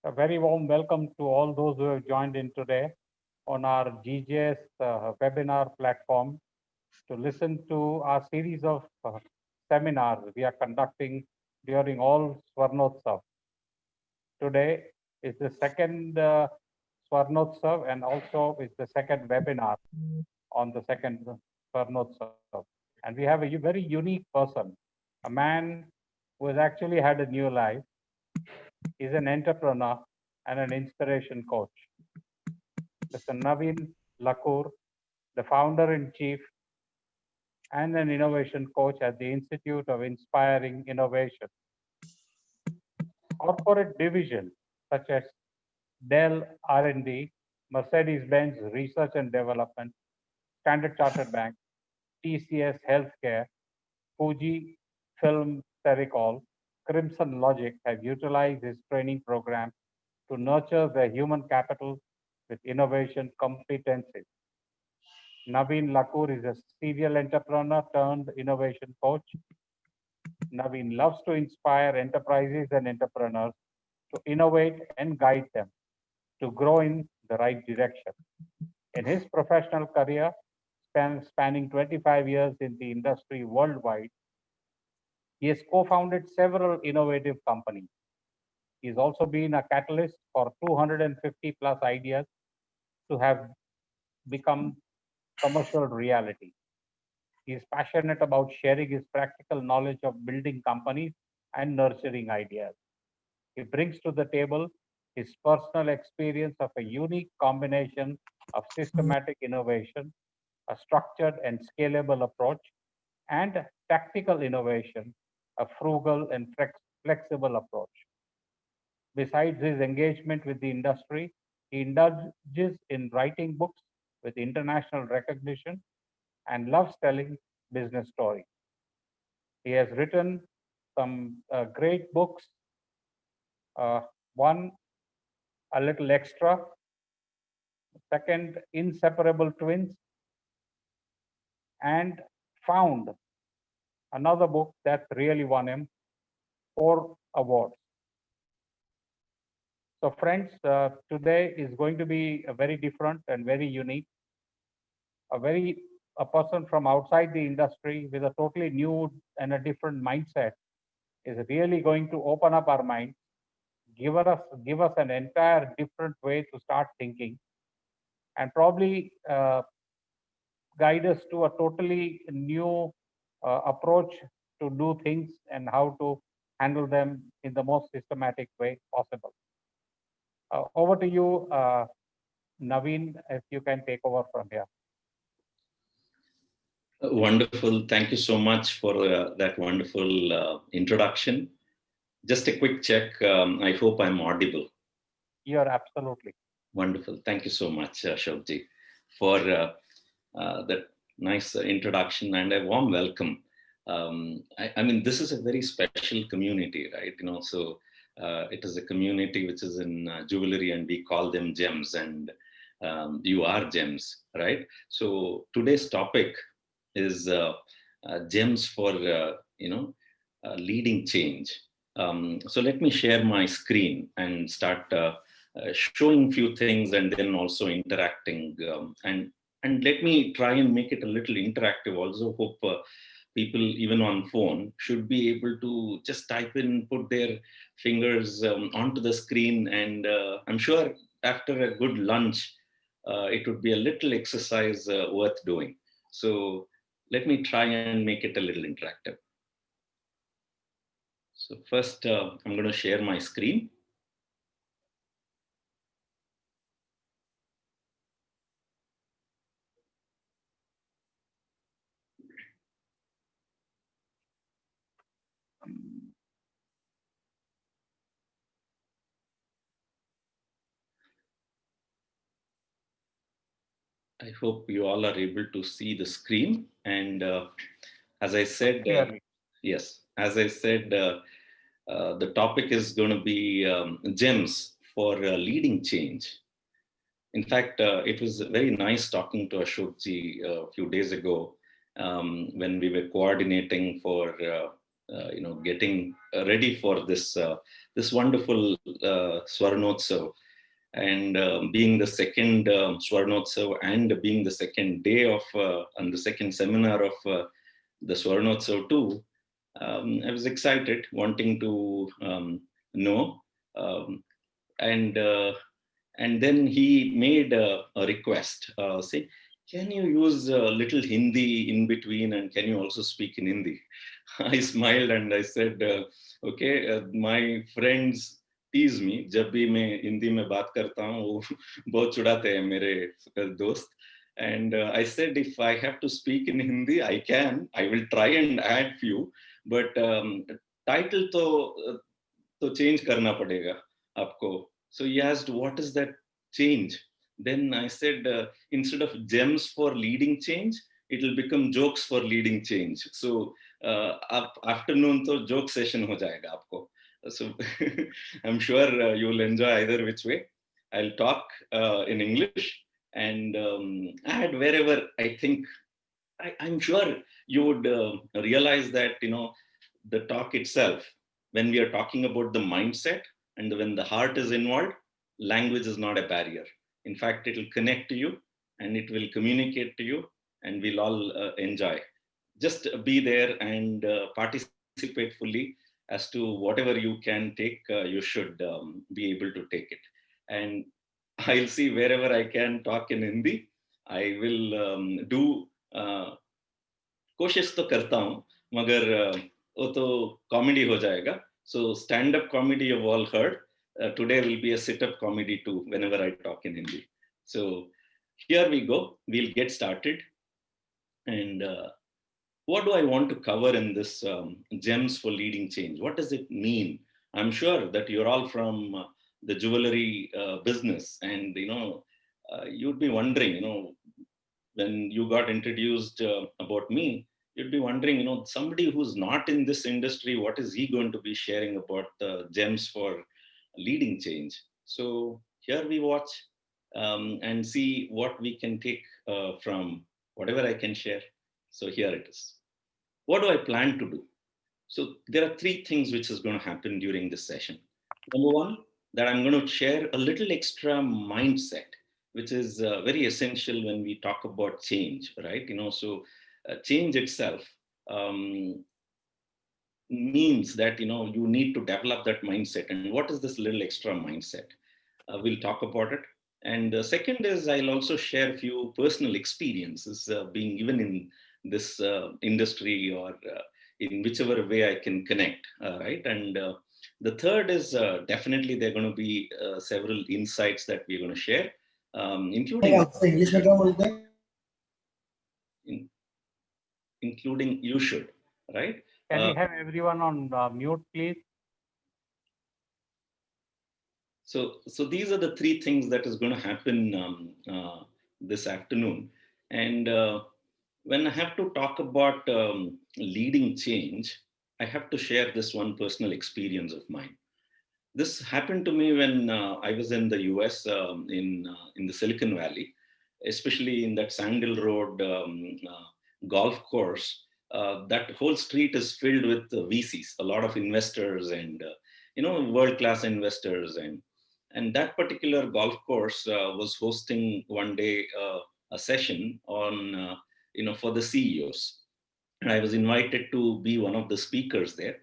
A very warm welcome to all those who have joined in today on our GJS webinar platform to listen to our series of seminars we are conducting during all Swarnotsav. Today is the second Swarnotsav and also is the second webinar on the second Swarnotsav. And we have a very unique person, a man who has actually had a new life. He's an entrepreneur and an inspiration coach. Mr. Naveen Lakur, the founder in chief and an innovation coach at the Institute of Inspiring Innovation. Corporate divisions such as Dell R&D, Mercedes-Benz Research and Development, Standard Chartered Bank, TCS Healthcare, Fuji Film Sericol, Crimson Logic have utilized this training program to nurture their human capital with innovation competencies. Naveen Lakur is a serial entrepreneur turned innovation coach. Naveen loves to inspire enterprises and entrepreneurs to innovate and guide them to grow in the right direction. In his professional career, spanning 25 years in the industry worldwide, he has co-founded several innovative companies. He has also been a catalyst for 250 plus ideas to have become commercial reality. He is passionate about sharing his practical knowledge of building companies and nurturing ideas. He brings to the table his personal experience of a unique combination of systematic innovation, a structured and scalable approach, and tactical innovation, a frugal and flexible approach. Besides his engagement with the industry, he indulges in writing books with international recognition and loves telling business stories. He has written some great books. One, A Little Extra. Second, Inseparable Twins. And Found, another book that really won him 4 awards. So friends, today is going to be a very different and very unique. A person from outside the industry with a totally new and a different mindset is really going to open up our mind, give us an entire different way to start thinking, and probably guide us to a totally new approach to do things and how to handle them in the most systematic way possible. Over to you, Naveen, if you can take over from here. Wonderful. Thank you so much for that wonderful introduction. Just a quick check. I hope I'm audible. You're absolutely. Wonderful. Thank you so much, Shobji, for that nice introduction and a warm welcome. I mean, this is a very special community, right? So it is a community which is in jewelry, and we call them gems, and you are gems, right? So today's topic is gems for leading change. So let me share my screen and start showing few things, and then also interacting, and let me try and make it a little interactive also. Hope people even on phone should be able to just type in, put their fingers onto the screen, and I'm sure after a good lunch it would be a little exercise worth doing. So let me try and make it a little interactive. So first, I'm going to share my screen. I hope you all are able to see the screen. And as I said, yes, as I said, the topic is going to be gems for leading change. In fact, it was very nice talking to Ashokji a few days ago when we were coordinating for getting ready for this wonderful Swarnotsav, and being the second Swarnotsav, and being the second day of and the second seminar of the Swarnotsav too. I was excited, wanting to know, um, and and then he made a request, say, can you use a little Hindi in between, and can you also speak in Hindi? I smiled and I said, okay, my friends tease me. जब भी मैं हिंदी में बात करता हूँ, वो बहुत चिढ़ाते हैं मेरे दोस्त. And I said, if I have to speak in Hindi, I can. I will try and add few, but title तो change करना पड़ेगा आपको. So he asked, what is that change? Then I said, instead of gems for leading change, it will become jokes for leading change. So afternoon to joke session ho jayega aapko. So I'm sure you will enjoy either which way. I'll talk in English and add wherever I think. I'm sure you would realize that, the talk itself, when we are talking about the mindset and when the heart is involved, language is not a barrier. In fact, it will connect to you and it will communicate to you, and we'll all enjoy. Just be there and participate fully as to whatever you can take, you should be able to take it. And I'll see wherever I can talk in Hindi. I will do कोशिश तो करता हूँ, मगर वो तो comedy हो जाएगा. So stand-up comedy you've all heard. Today will be a sit-up comedy too whenever I talk in Hindi. So here we go. We'll get started. And what do I want to cover in this gems for leading change? What does it mean? I'm sure that you're all from the jewelry business, and you'd be wondering, when you got introduced about me, you'd be wondering, somebody who's not in this industry, what is he going to be sharing about the gems for leading change? So here we watch and see what we can take from whatever I can share. So here it is. What do I plan to do? So there are three things which is going to happen during this session. Number one, that I'm going to share a little extra mindset, which is very essential when we talk about change, right? So change itself means that you need to develop that mindset. And what is this little extra mindset? We'll talk about it. And the second is, I'll also share a few personal experiences being given in this industry, or in whichever way I can connect, right? And the third is, definitely there are going to be several insights that we're going to share, including English में क्या बोलते हैं? including you should, right? Can we have everyone on mute, please? So these are the three things that is going to happen this afternoon. And when I have to talk about leading change, I have to share this one personal experience of mine. This happened to me when I was in the US, in the Silicon Valley, especially in that Sandal Road golf course. That whole street is filled with VCs, a lot of investors, and world-class investors. And that particular golf course was hosting one day a session on for the CEOs, and I was invited to be one of the speakers there.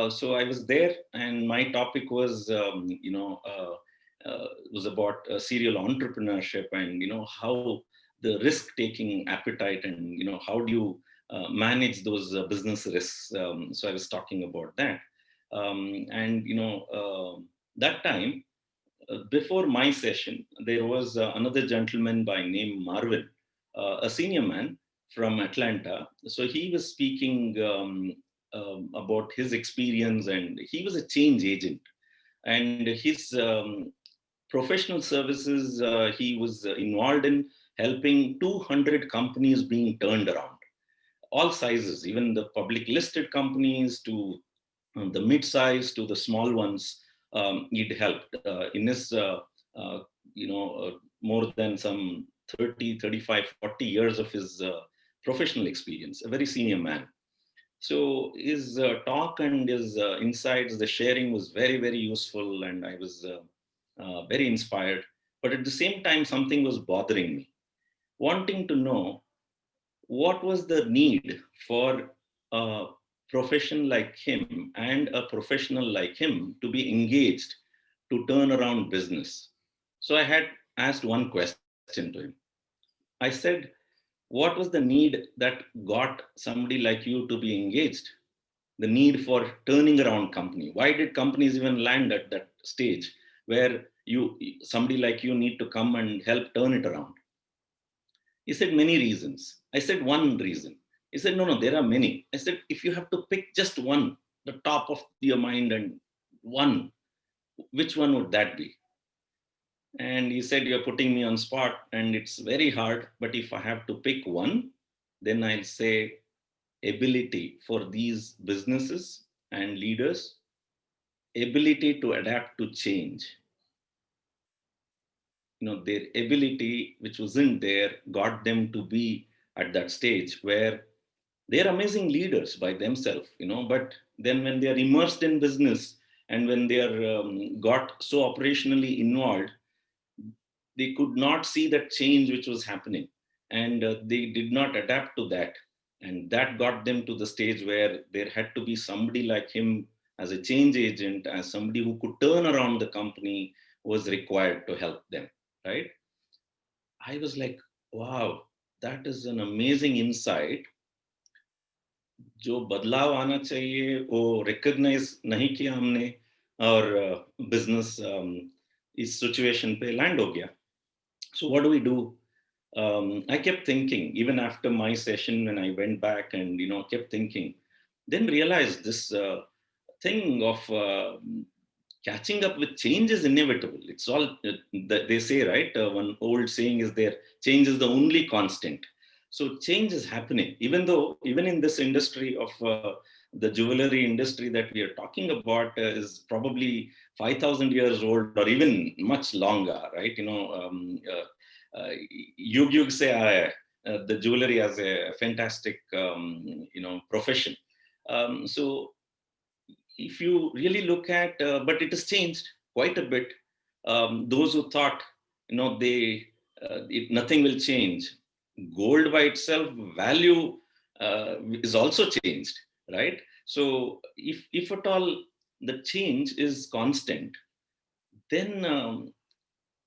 So I was there, and my topic was was about serial entrepreneurship, and how the risk-taking appetite, and how do you manage those business risks. So I was talking about that, and that time, before my session, there was another gentleman by name Marvin, a senior man from Atlanta. So he was speaking about his experience, and he was a change agent. And his professional services, he was involved in helping 200 companies being turned around, all sizes, even the public listed companies to the mid-size to the small ones. It helped in his more than some 30, 35, 40 years of his professional experience, a very senior man. So his talk and his insights, the sharing was very, very useful, and I was very inspired. But at the same time, something was bothering me, wanting to know what was the need for a profession like him and a professional like him to be engaged to turn around business. So I had asked one question to him. I said, what was the need that got somebody like you to be engaged? The need for turning around company. Why did companies even land at that stage where somebody like you need to come and help turn it around? He said many reasons. I said one reason. He said, no, there are many. I said, if you have to pick just one, the top of your mind and one, which one would that be? And he said, you're putting me on spot and it's very hard. But if I have to pick one, then I'll say ability for these businesses and leaders, ability to adapt to change. Their ability, which wasn't there, got them to be at that stage where they're amazing leaders by themselves, but then when they are immersed in business and when they are got so operationally involved, they could not see that change which was happening, and they did not adapt to that, and that got them to the stage where there had to be somebody like him as a change agent, as somebody who could turn around the company, was required to help them, right? I was like, wow, that is an amazing insight. जो बदलाव आना चाहिए वो recognise नहीं किया हमने, और business इस सिचुएशन पे लैंड हो गया. So what do we do? I kept thinking, even after my session, when I went back and kept thinking, then realized this thing of catching up with change is inevitable. It's all they say, right? One old saying is there: change is the only constant. So change is happening, even in this industry of the jewelry industry that we are talking about is probably 5,000 years old or even much longer, right? Yug Yug se aaya hai, the jewelry as a fantastic, profession. So if you really look at, but it has changed quite a bit. Those who thought, nothing will change. Gold by itself, value is also changed, right? So if at all the change is constant, then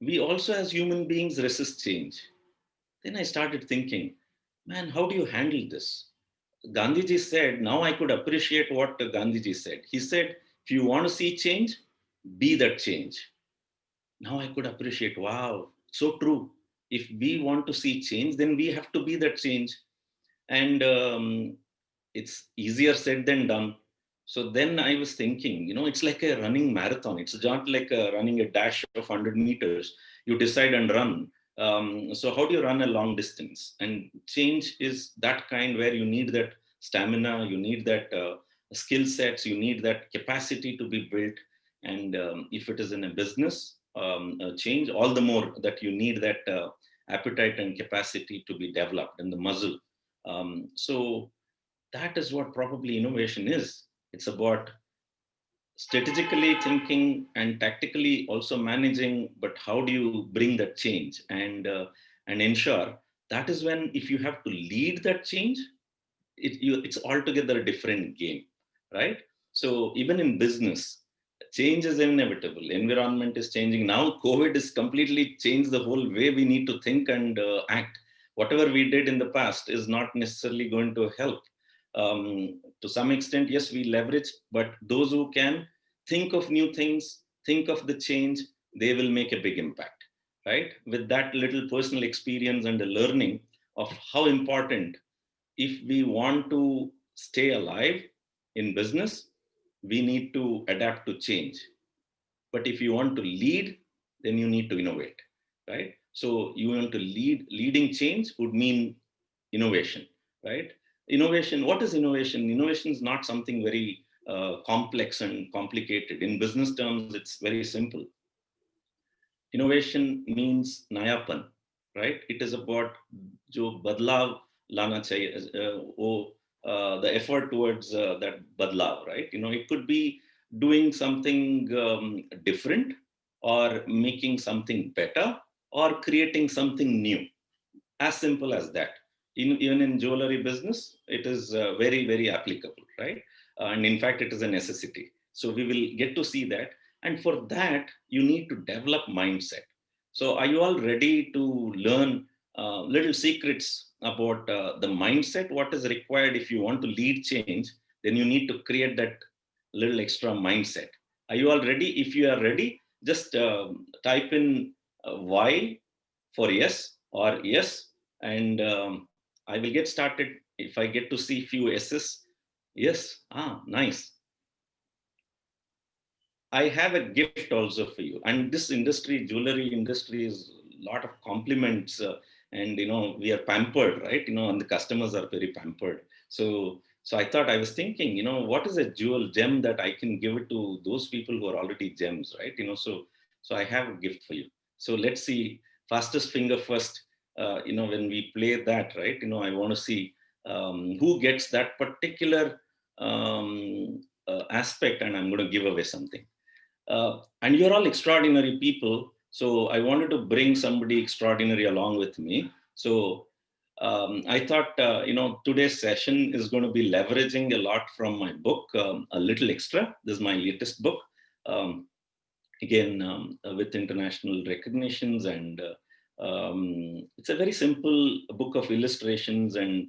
we also as human beings resist change. Then I started thinking, man, how do you handle this? Gandhiji said, now I could appreciate what Gandhiji said. He said, if you want to see change, be that change. Now I could appreciate, wow, so true. If we want to see change, then we have to be that change. And it's easier said than done. So then I was thinking, it's like a running marathon. It's not like running a dash of 100 meters. You decide and run. So how do you run a long distance? And change is that kind where you need that stamina, you need that skill sets, you need that capacity to be built. And if it is in a business change, all the more that you need that appetite and capacity to be developed and the muscle. So that is what probably innovation is. It's about strategically thinking and tactically also managing, but how do you bring that change and ensure that is when, if you have to lead that change, it's altogether a different game, right? So even in business, change is inevitable. Environment is changing now. COVID has completely changed the whole way we need to think and act. Whatever we did in the past is not necessarily going to help. To some extent, yes, we leverage, but those who can think of new things, think of the change, they will make a big impact, right? With that little personal experience and the learning of how important, if we want to stay alive in business, we need to adapt to change. But if you want to lead, then you need to innovate, right? So you want to leading change would mean innovation, right? Innovation, what is innovation? Innovation is not something very complex and complicated. In business terms, it's very simple. Innovation means nayapan, right? It is about जो बदलाव लाना चाहिए, वो the effort towards that badlav, right? It could be doing something different, or making something better, or creating something new. As simple as that. Even in jewelry business, it is very, very applicable, right? And in fact, it is a necessity. So we will get to see that. And for that, you need to develop mindset. So are you all ready to learn little secrets about the mindset? What is required if you want to lead change? Then you need to create that little extra mindset. Are you all ready? If you are ready, just type in Y for yes, or yes, and I will get started. If I get to see few S's, yes, nice. I have a gift also for you. And this industry, jewelry industry, is a lot of compliments, and we are pampered, right? And the customers are very pampered. So I thought, I was thinking, what is a jewel gem that I can give it to those people who are already gems, right? So I have a gift for you. So let's see, fastest finger first. When we play that, right? I want to see who gets that particular aspect, and I'm going to give away something. And you're all extraordinary people. So I wanted to bring somebody extraordinary along with me. So I thought, today's session is going to be leveraging a lot from my book, A Little Extra. This is my latest book. Again, with international recognitions, and it's a very simple book of illustrations, and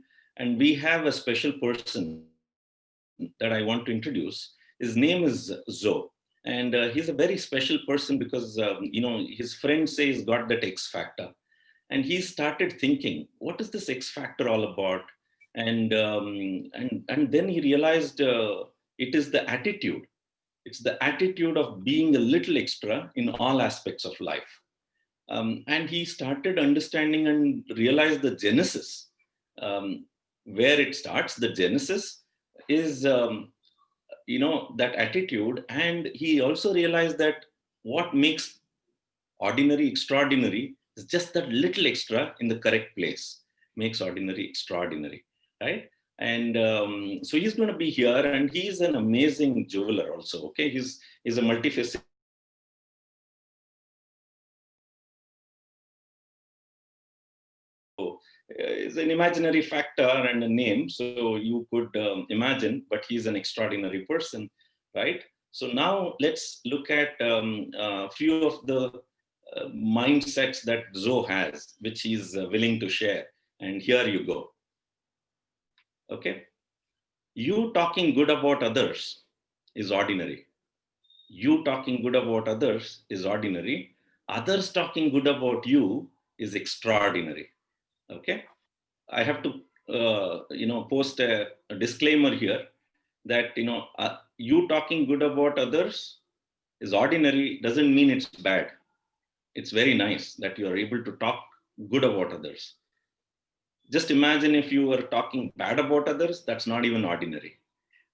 we have a special person that I want to introduce. His name is Zoe, and he's a very special person because his friend says he's got that X factor, and he started thinking, what is this X factor all about? And then he realized it is the attitude. It's the attitude of being a little extra in all aspects of life. And he started understanding and realized the genesis, where it starts. The genesis is that attitude. And he also realized that what makes ordinary extraordinary is just that little extra in the correct place makes ordinary extraordinary, right? And so he's going to be here, and he's an amazing jeweler also. Okay, he's a multifaceted jeweler. So it's an imaginary factor and a name, so you could imagine, but he's an extraordinary person, right? So now let's look at a few of the mindsets that Zoe has, which he's willing to share. And here you go. Okay. You talking good about others is ordinary. You talking good about others is ordinary. Others talking good about you is extraordinary. Okay. I have to, post a disclaimer here that, you talking good about others is ordinary doesn't mean it's bad. It's very nice that you are able to talk good about others. Just imagine if you were talking bad about others, that's not even ordinary.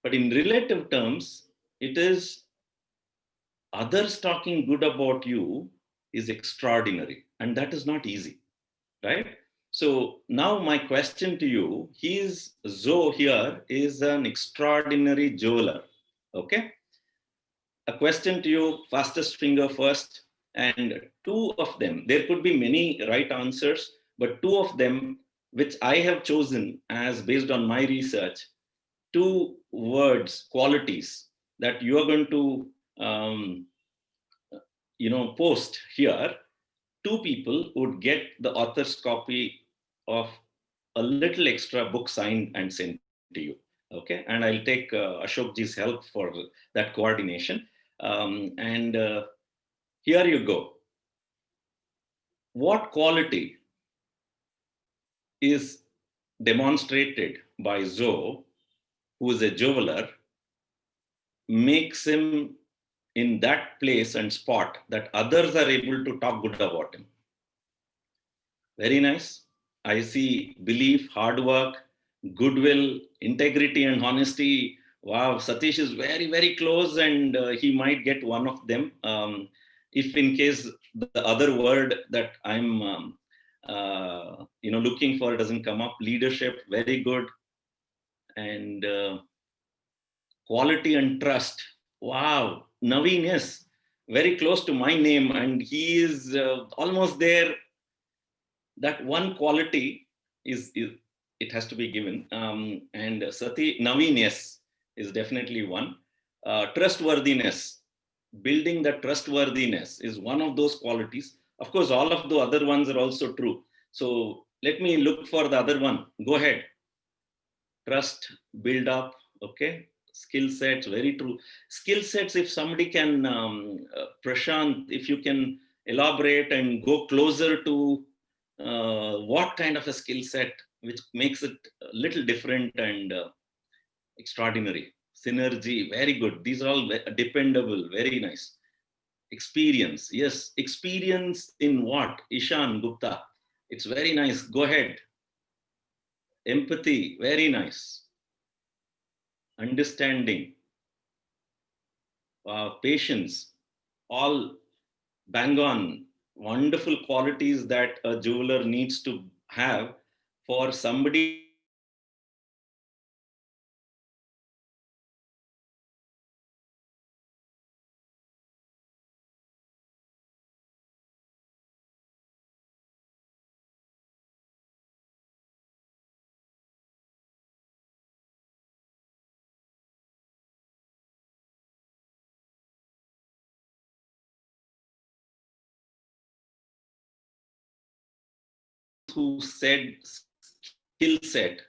But in relative terms, it is others talking good about you is extraordinary. And that is not easy, right? So now my question to you, Zoe here is an extraordinary jeweler. Okay. A question to you, fastest finger first. And two of them, there could be many right answers, but two of them, which I have chosen as based on my research, two words, qualities that you are going to, post here. Two people would get the author's copy of A Little Extra book signed and sent to you. Okay. And I'll take Ashokji's help for that coordination. And here you go. What quality is demonstrated by Zoe, who is a jeweler, makes him in that place and spot that others are able to talk good about him? Very nice. I see belief, hard work, goodwill, integrity, and honesty. Wow, Satish is very, very close, and he might get one of them. If in case the other word that I'm, looking for doesn't come up, leadership, very good, and quality and trust. Wow, Naveen, yes, very close to my name, and he is almost there. That one quality is it has to be given. And Naveen, yes, is definitely one. Trustworthiness, building the trustworthiness is one of those qualities. Of course, all of the other ones are also true. So let me look for the other one. Go ahead. Trust, build up, okay? Skill sets, very true. Skill sets, if somebody can, Prashant, if you can elaborate and go closer to what kind of a skill set which makes it a little different and extraordinary. Synergy, very good. These are all dependable, very nice. Experience, yes. Experience in what? Ishan Gupta. It's very nice. Go ahead. Empathy, very nice. Understanding, patience, all bang on. Wonderful qualities that a jeweler needs to have for somebody to trust him and to who said skill set,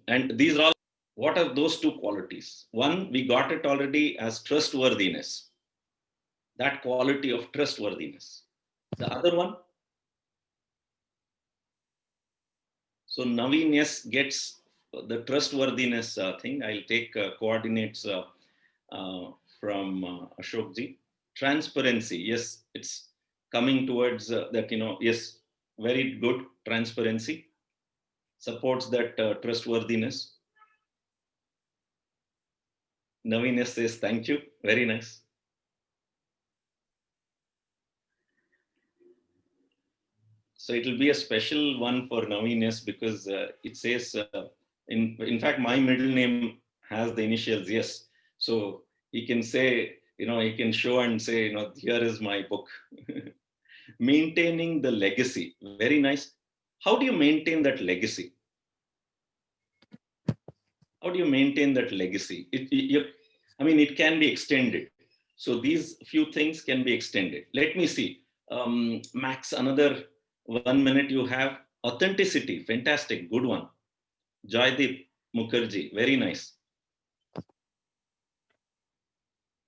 and these are all. What are those two qualities? One, we got it already as trustworthiness, that quality of trustworthiness. The other one, so Naveen, yes, gets the trustworthiness thing. I'll take coordinates from Ashokji. Transparency, yes, it's coming towards that, yes, very good. Transparency supports that trustworthiness. Naveen, yes, says thank you. Very nice. So it will be a special one for Naveen, yes, because it says, in fact, my middle name has the initials, yes. So he can say, he can show and say, here is my book. Maintaining the legacy, very nice. How do you maintain that legacy? How do you maintain that legacy? It can be extended. So these few things can be extended. Let me see. Max, another 1 minute you have. Authenticity, fantastic, good one. Joydeep Mukherjee, very nice.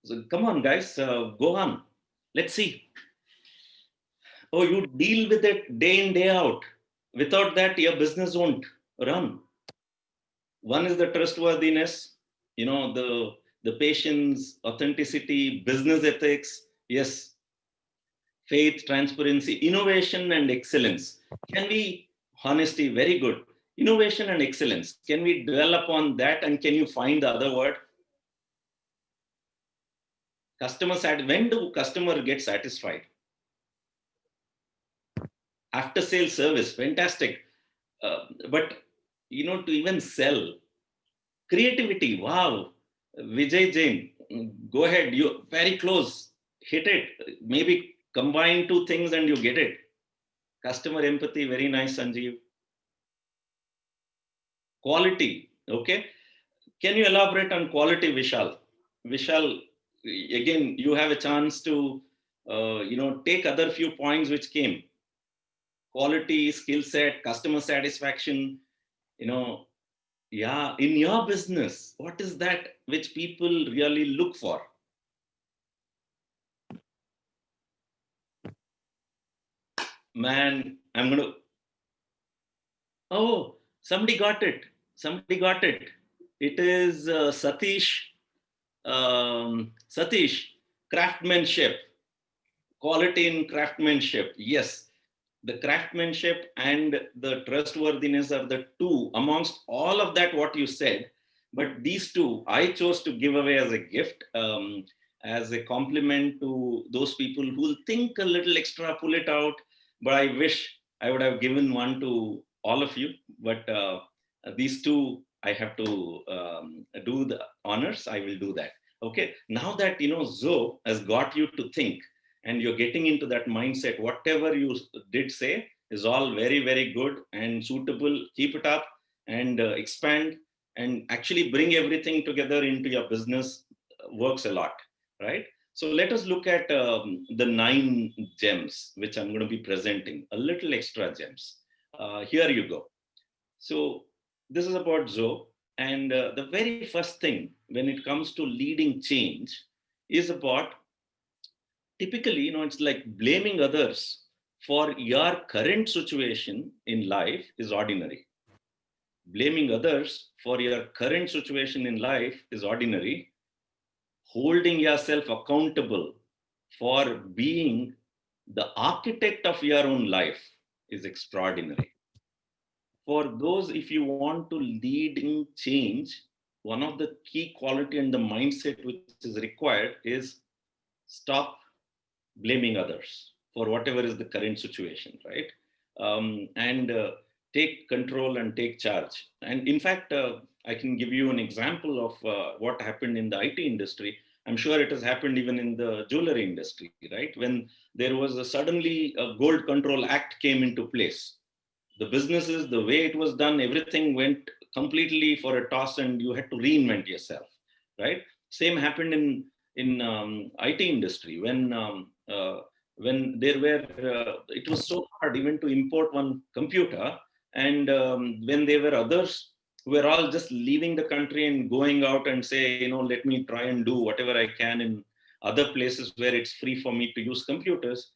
So come on, guys, go on. Let's see. Oh, you deal with it day in, day out. Without that, your business won't run. One is the trustworthiness, the patience, authenticity, business ethics. Yes, faith, transparency, innovation, and excellence. Can we, honesty, very good. Innovation and excellence. Can we dwell upon that, and can you find the other word? When do customer get satisfied? After sale service, fantastic. But to even sell, creativity, wow. Vijay Jain, go ahead. You're very close. Hit it. Maybe combine two things and you get it. Customer empathy, very nice, Sanjeev. Quality, okay. Can you elaborate on quality, Vishal? Vishal, again, you have a chance to, take other few points which came. Quality, skill set, customer satisfaction, yeah, in your business, what is that which people really look for? Man, I'm going to, oh, somebody got it. Somebody got it. It is Satish. Satish, craftsmanship, quality in craftsmanship. Yes, the craftsmanship and the trustworthiness are the two amongst all of that what you said. But these two I chose to give away as a gift, as a compliment to those people who will think a little extra, pull it out. But I wish I would have given one to all of you. But these two I have to do the honors, I will do that. Okay, now that Zoe has got you to think, and you're getting into that mindset, whatever you did say is all very, very good and suitable. Keep it up and expand and actually bring everything together into your business. Works a lot, right? So let us look at the 9 gems which I'm going to be presenting, a little extra gems. Here you go. So this is about Zoe. And the very first thing when it comes to leading change is about, typically, it's like blaming others for your current situation in life is ordinary. Blaming others for your current situation in life is ordinary. Holding yourself accountable for being the architect of your own life is extraordinary. For those, if you want to lead in change, one of the key quality and the mindset which is required is stop blaming others for whatever is the current situation, right? And take control and take charge. And in fact, I can give you an example of what happened in the IT industry. I'm sure it has happened even in the jewelry industry, right? When there was suddenly a Gold Control Act came into place, the businesses, the way it was done, everything went completely for a toss, and you had to reinvent yourself, right? Same happened in IT industry when there were it was so hard even to import one computer, and when there were others who were all just leaving the country and going out and say, let me try and do whatever I can in other places where it's free for me to use computers.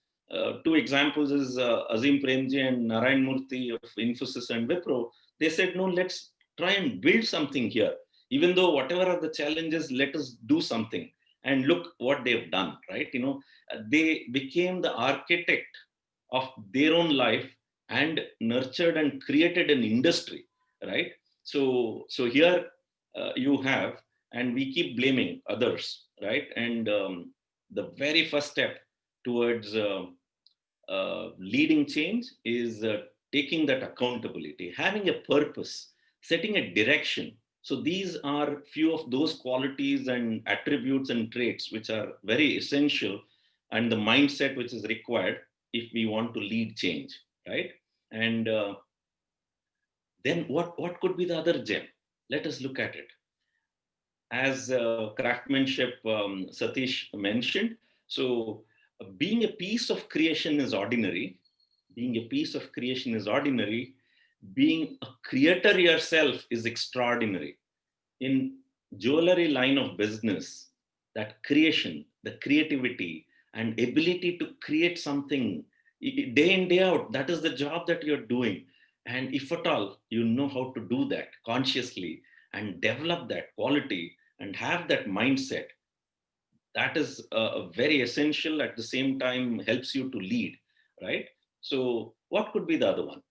Two examples is Azim Premji and Narayan Murthy of Infosys and Wipro. They said, no, let's try and build something here. Even though whatever are the challenges, let us do something. And look what they've done, right? They became the architect of their own life and nurtured and created an industry, right? So here you have, and we keep blaming others, right? And the very first step towards leading change is taking that accountability, having a purpose, setting a direction. So these are few of those qualities and attributes and traits which are very essential, and the mindset which is required if we want to lead change, right? And then what could be the other gem? Let us look at it. As craftsmanship, Satish mentioned. So being a piece of creation is ordinary. Being a piece of creation is ordinary. Being a creator yourself is extraordinary. In jewelry line of business, that creation, the creativity and ability to create something day in, day out, that is the job that you're doing. And if at all you know how to do that consciously and develop that quality and have that mindset, that is very essential, at the same time helps you to lead, right? So what could be the other one?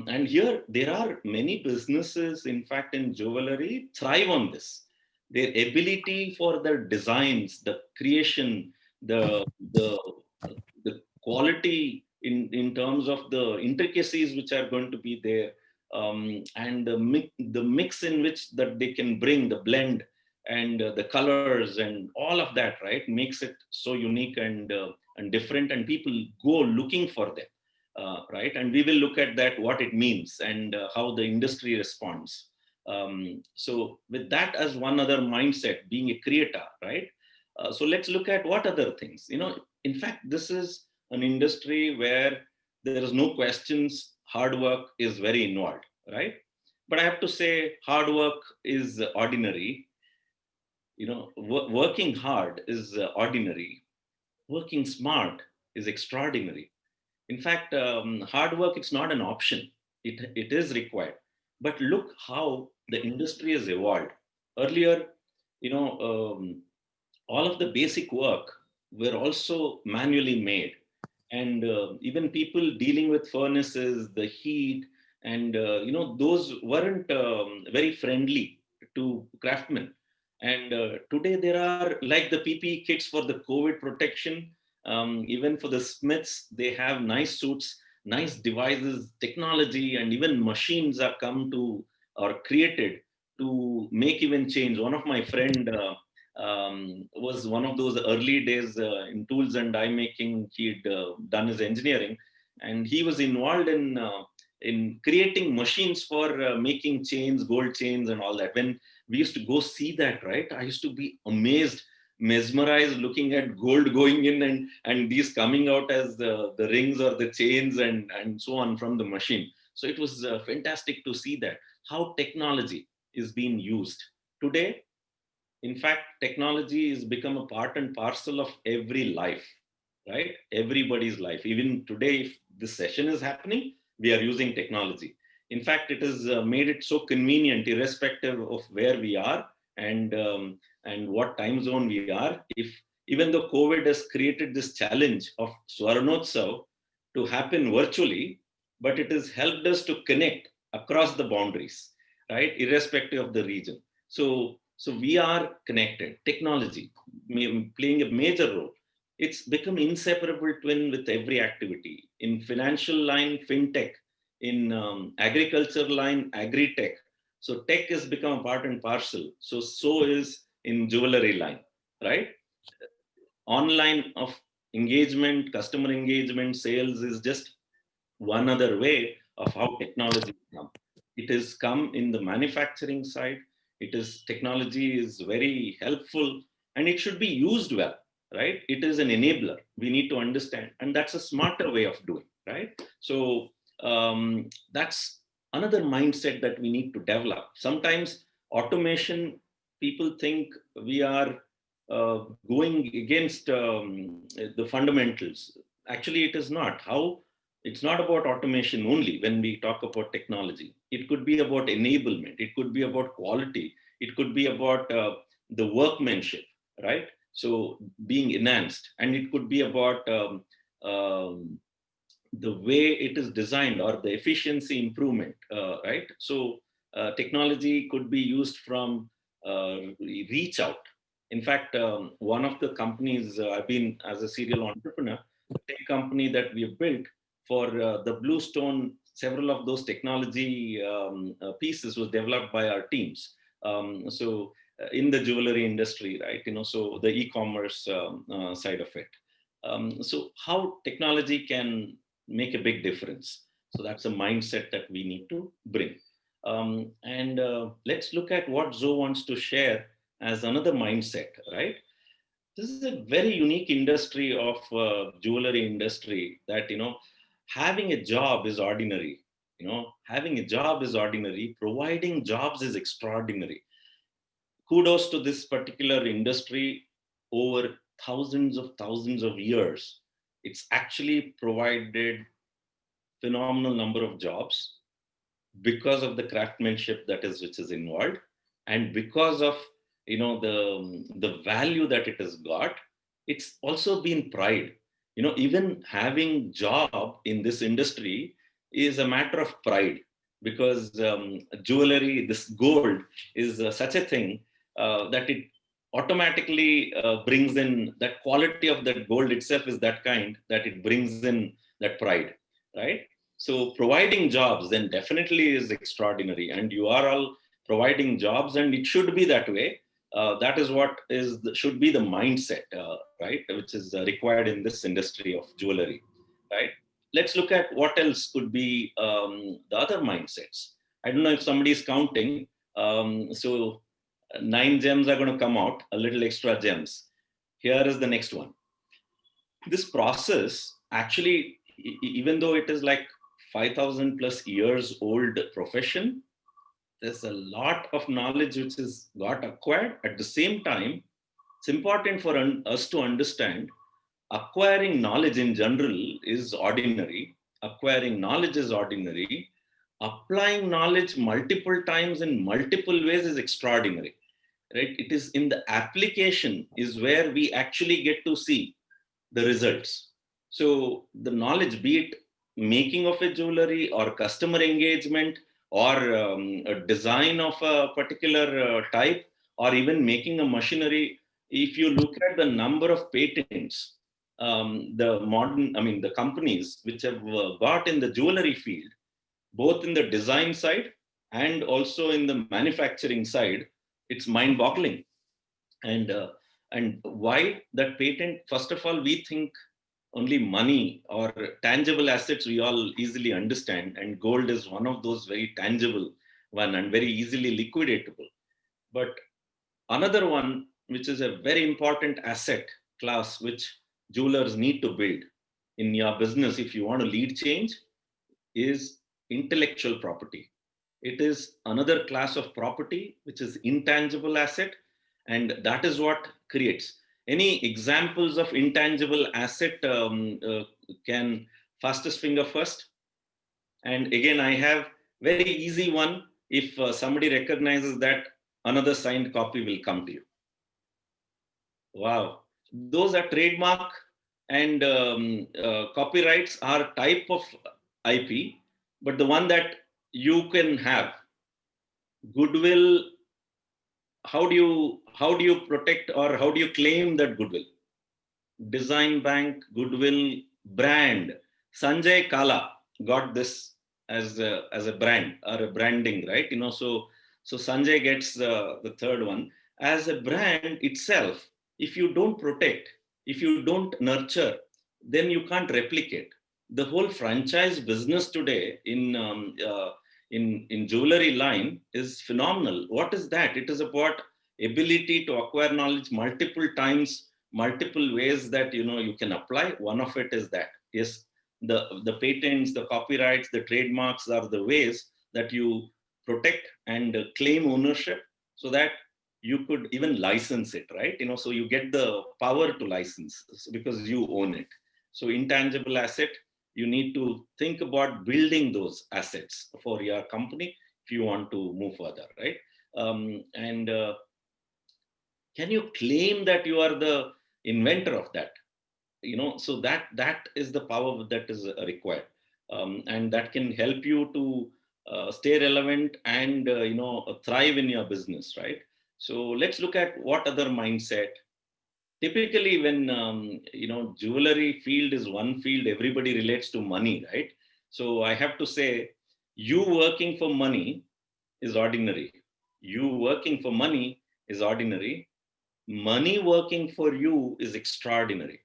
And here there are many businesses, in fact, in jewelry thrive on this. Their ability for the designs, the creation, the the the quality in terms of the intricacies which are going to be there, and the mix in which that they can bring, the blend and the colors and all of that, right, makes it so unique and different, and people go looking for them, right? And we will look at that, what it means and how the industry responds. So with that as one other mindset, being a creator, right? So let's look at what other things. In fact, this is an industry where there is no questions. Hard work is very involved, right? But I have to say, hard work is ordinary. Working hard is ordinary. Working smart is extraordinary. In fact, hard work, it's not an option. It is required. But look how the industry has evolved. Earlier, you know, all of the basic work were also manually made. And even people dealing with furnaces, the heat, and those weren't very friendly to craftsmen. And today there are like the PPE kits for the COVID protection. Even for the smiths, they have nice suits, nice devices, technology, and even machines are come to or created to make even change. One of my friend was one of those early days in tools and die making. He'd done his engineering, and he was involved in creating machines for making chains, gold chains, and all that. When we used to go see that, right, I used to be amazed, mesmerized, looking at gold going in and these coming out as the rings or the chains and so on from the machine. So it was fantastic to see that how technology is being used today. In fact, technology has become a part and parcel of every life, right? Everybody's life. Even today, if this session is happening, we are using technology. In fact, it has made it so convenient, irrespective of where we are and what time zone we are. If even though COVID has created this challenge of SWARNOTSAV to happen virtually, but it has helped us to connect across the boundaries, right? Irrespective of the region. So we are connected. Technology playing a major role. It's become inseparable twin with every activity. In financial line, fintech. In agriculture line, agri-tech. So tech has become a part and parcel. So is in jewelry line, right? Online of engagement, customer engagement, sales is just one other way of how technology has come. It has come in the manufacturing side. It is technology is very helpful and it should be used well, right? It is an enabler. We need to understand, and that's a smarter way of doing, right? So that's another mindset that we need to develop. Sometimes automation, people think we are going against the fundamentals. Actually, it is not. How it's not about automation only when we talk about technology. It could be about enablement. It could be about quality. It could be about the workmanship, right? So being enhanced. And it could be about the way it is designed or the efficiency improvement, right? So technology could be used from reach out. In fact, one of the companies I've been as a serial entrepreneur, tech company that we have built for the Bluestone, several of those technology pieces was developed by our teams. In the jewelry industry, right? So the e-commerce side of it. So how technology can make a big difference. So that's a mindset that we need to bring. And let's look at what Zoe wants to share as another mindset, right? This is a very unique industry of jewelry industry that, having a job is ordinary. Having a job is ordinary. Providing jobs is extraordinary. Kudos to this particular industry. Over thousands of years, it's actually provided phenomenal number of jobs because of the craftsmanship which is involved, and because of the value that it has got. It's also been pride. Even having job in this industry is a matter of pride, because jewelry, this gold, is such a thing that it automatically brings in that quality of that gold itself is that kind that it brings in that pride, right? So providing jobs then definitely is extraordinary, and you are all providing jobs, and it should be that way. That is what should be the mindset, right, which is required in this industry of jewelry, right? Let's look at what else could be the other mindsets. I don't know if somebody is counting. So 9 gems are going to come out, a little extra gems. Here is the next one. This process actually, even though it is like 5,000 plus years old profession, there's a lot of knowledge which is got acquired. At the same time, it's important for us to understand acquiring knowledge in general is ordinary. Acquiring knowledge is ordinary. Applying knowledge multiple times in multiple ways is extraordinary, right? It is in the application is where we actually get to see the results. So the knowledge, be it making of a jewelry or customer engagement or a design of a particular type, or even making a machinery, if you look at the number of patents, the companies which have got in the jewelry field, both in the design side and also in the manufacturing side, it's mind-boggling. And why that patent? First of all, we think only money or tangible assets we all easily understand, and gold is one of those very tangible one and very easily liquidatable. But another one, which is a very important asset class, which jewelers need to build in your business if you want to lead change, is intellectual property. It is another class of property which is intangible asset, and that is what creates. Any examples of intangible asset can fastest finger first? And again, I have very easy one. If somebody recognizes that, another signed copy will come to you. Wow, those are trademark, and copyrights are type of IP, but the one that you can have. Goodwill, how do you protect, or how do you claim that goodwill? Design bank, goodwill, brand. Sanjay Kala got this as a brand or a branding, right? So Sanjay gets the third one as a brand itself. If you don't protect, if you don't nurture, then you can't replicate. The whole franchise business today in jewelry line is phenomenal. What is that? It is about ability to acquire knowledge multiple times, multiple ways that you can apply. One of it is that, yes, the patents, the copyrights, the trademarks are the ways that you protect and claim ownership, so that you could even license it, right? So you get the power to license because you own it. So intangible asset, you need to think about building those assets for your company if you want to move further, right? And can you claim that you are the inventor of that? So that is the power that is required, and that can help you to stay relevant and thrive in your business, right? So let's look at what other mindset. Typically, when jewelry field is one field, everybody relates to money, right? So I have to say, you working for money is ordinary. You working for money is ordinary. Money working for you is extraordinary,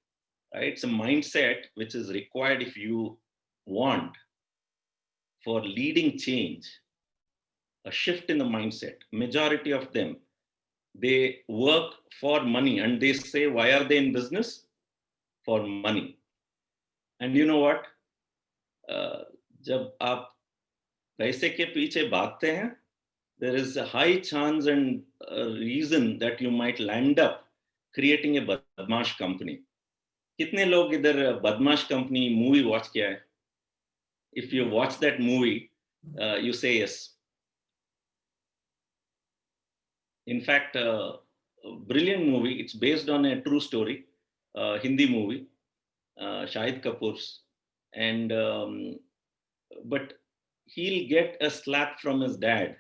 right? It's a mindset which is required if you want for leading change, a shift in the mindset. Majority of them, they work for money, and they say, why are they in business? For money. And you know what? जब आप पैसे के पीछे भागते हैं, there is a high chance and a reason that you might land up creating a badmash company. कितने लोग इधर बदमाश कंपनी मूवी वॉच किया है? If you watch that movie, you say yes. In fact, a brilliant movie. It's based on a true story, Hindi movie, Shahid Kapoor's, and but he'll get a slap from his dad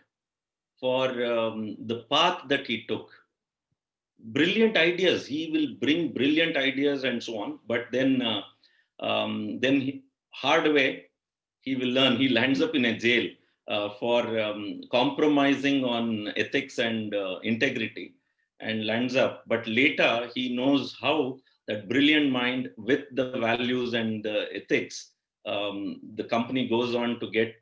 for the path that he took. Brilliant ideas. He will bring brilliant ideas and so on, but then hard way he will learn. He lands up in a jail for compromising on ethics and integrity, and lands up. But later he knows how that brilliant mind with the values and the ethics, the company goes on to get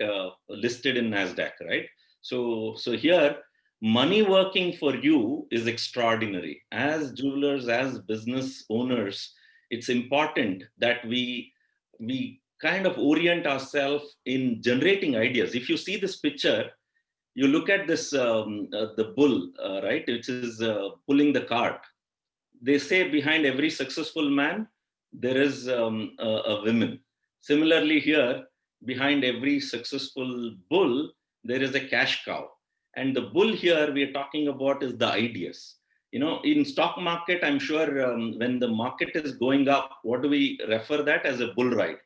listed in NASDAQ, right? So here, money working for you is extraordinary. As jewelers, as business owners, it's important that we kind of orient ourselves in generating ideas. If you see this picture, you look at this the bull, right, which is pulling the cart. They say behind every successful man there is a woman. Similarly here, behind every successful bull there is a cash cow. And the bull here we are talking about is the ideas. In stock market, I'm sure when the market is going up, what do we refer that as? A bull ride.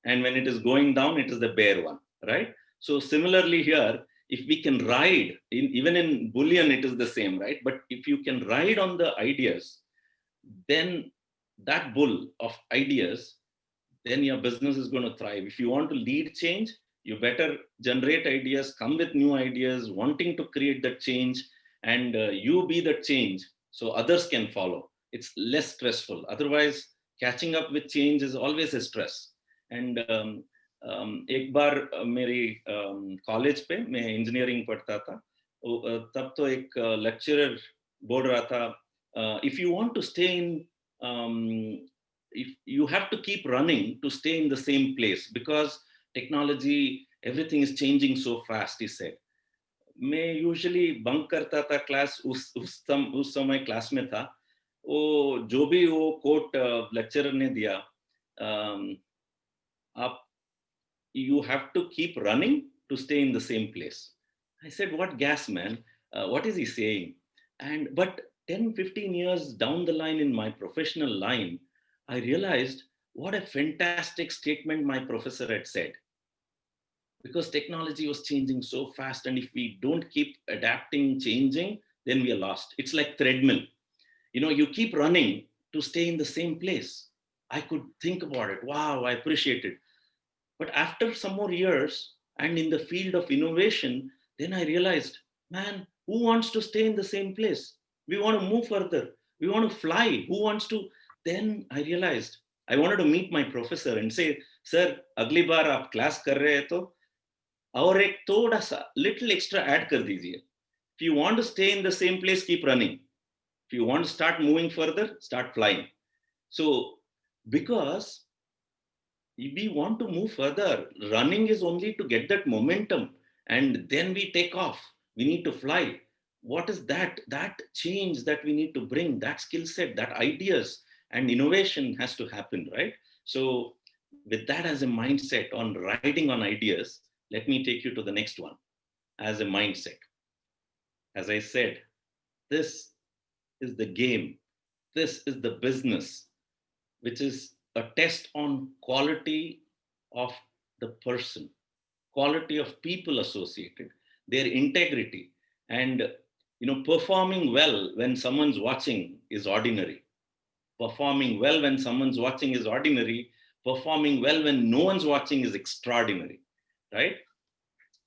And when it is going down, it is the bear one, right? So similarly here, if we can ride, even in bullion, it is the same, right? But if you can ride on the ideas, then that bull of ideas, then your business is going to thrive. If you want to lead change, You better generate ideas, come with new ideas, wanting to create that change, and you be the change so others can follow. It's less stressful. Otherwise, catching up with change is always a stress. And एक बार मेरी college पे मैं engineering पढ़ता था, तब तो एक lecturer बोल रहा था, if you want to stay in if you have to keep running to stay in the same place because technology, everything is changing so fast, he said. मैं यूजुअली बंक करता था क्लास, उस समय class में था, वो जो भी वो कोट लेक्चरर ने दिया, आप you have to keep running to stay in the same place. I said, what gas, man? What is he saying? And but 10-15 years down the line in my professional line, I realized what a fantastic statement my professor had said, because technology was changing so fast, and if we don't keep adapting, changing, then we are lost. It's like treadmill. You keep running to stay in the same place. I could think about it. Wow, I appreciate it. But after some more years and in the field of innovation, then I realized, man, who wants to stay in the same place? We want to move further. We want to fly. Who wants to? Then I realized I wanted to meet my professor and say, sir, अगली बार आप class कर रहे हैं तो और एक थोड़ा सा little extra add कर दीजिए. If you want to stay in the same place, keep running. If you want to start moving further, start flying. So, because we want to move further, running is only to get that momentum, and then we take off. We need to fly. What is that? That change that we need to bring, that skill set, that ideas and innovation has to happen, right? So, with that as a mindset on riding on ideas, let me take you to the next one as a mindset. As I said, this is the game, this is the business, which is a test on quality of the person, quality of people associated, their integrity, and performing well when someone's watching is ordinary. Performing well when someone's watching is ordinary. Performing well when no one's watching is extraordinary, right?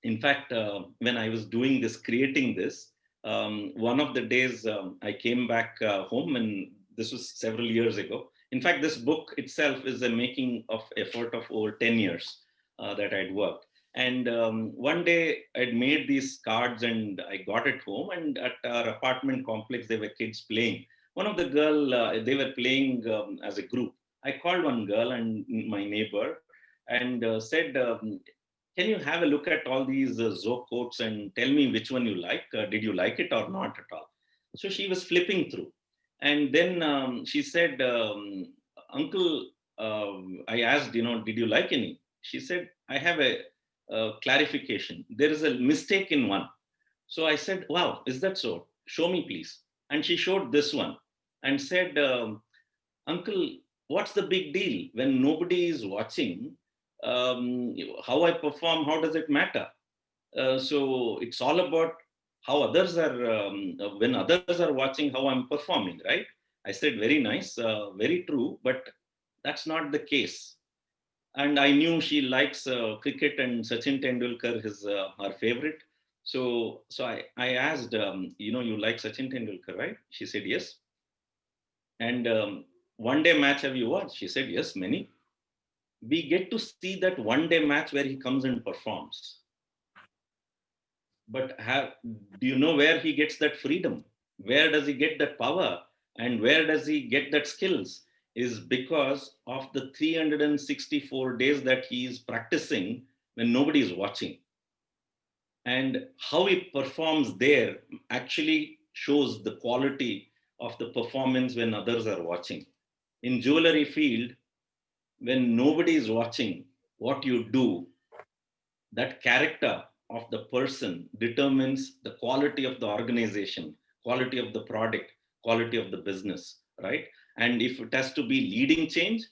In fact, when I was doing this, creating this, one of the days I came back home, and this was several years ago. In fact, this book itself is a making of effort of over 10 years that I'd worked. And one day I'd made these cards and I got it home, and at our apartment complex, there were kids playing. One of the girl, they were playing as a group. I called one girl and my neighbor and said, can you have a look at all these Zoc quotes and tell me which one you like? Did you like it or not at all? So she was flipping through. And then she said, Uncle, I asked, did you like any? She said, I have a clarification. There is a mistake in one. So I said, wow, is that so? Show me, please. And she showed this one and said, Uncle, what's the big deal? When nobody is watching, how I perform, how does it matter? So it's all about how others are, when others are watching, how I'm performing, right? I said, very nice, very true, but that's not the case. And I knew she likes cricket, and Sachin Tendulkar is her favorite. So I asked, you like Sachin Tendulkar, right? She said, yes. And one day match have you watched? She said, yes, many. We get to see that one day match where he comes and performs. But do you know where he gets that freedom? Where does he get that power? And where does he get that skills? Is because of the 364 days that he is practicing when nobody is watching. And how he performs there actually shows the quality of the performance when others are watching. In jewelry field, when nobody is watching what you do, that character of the person determines the quality of the organization, quality of the product, quality of the business, right? And if it has to be leading change,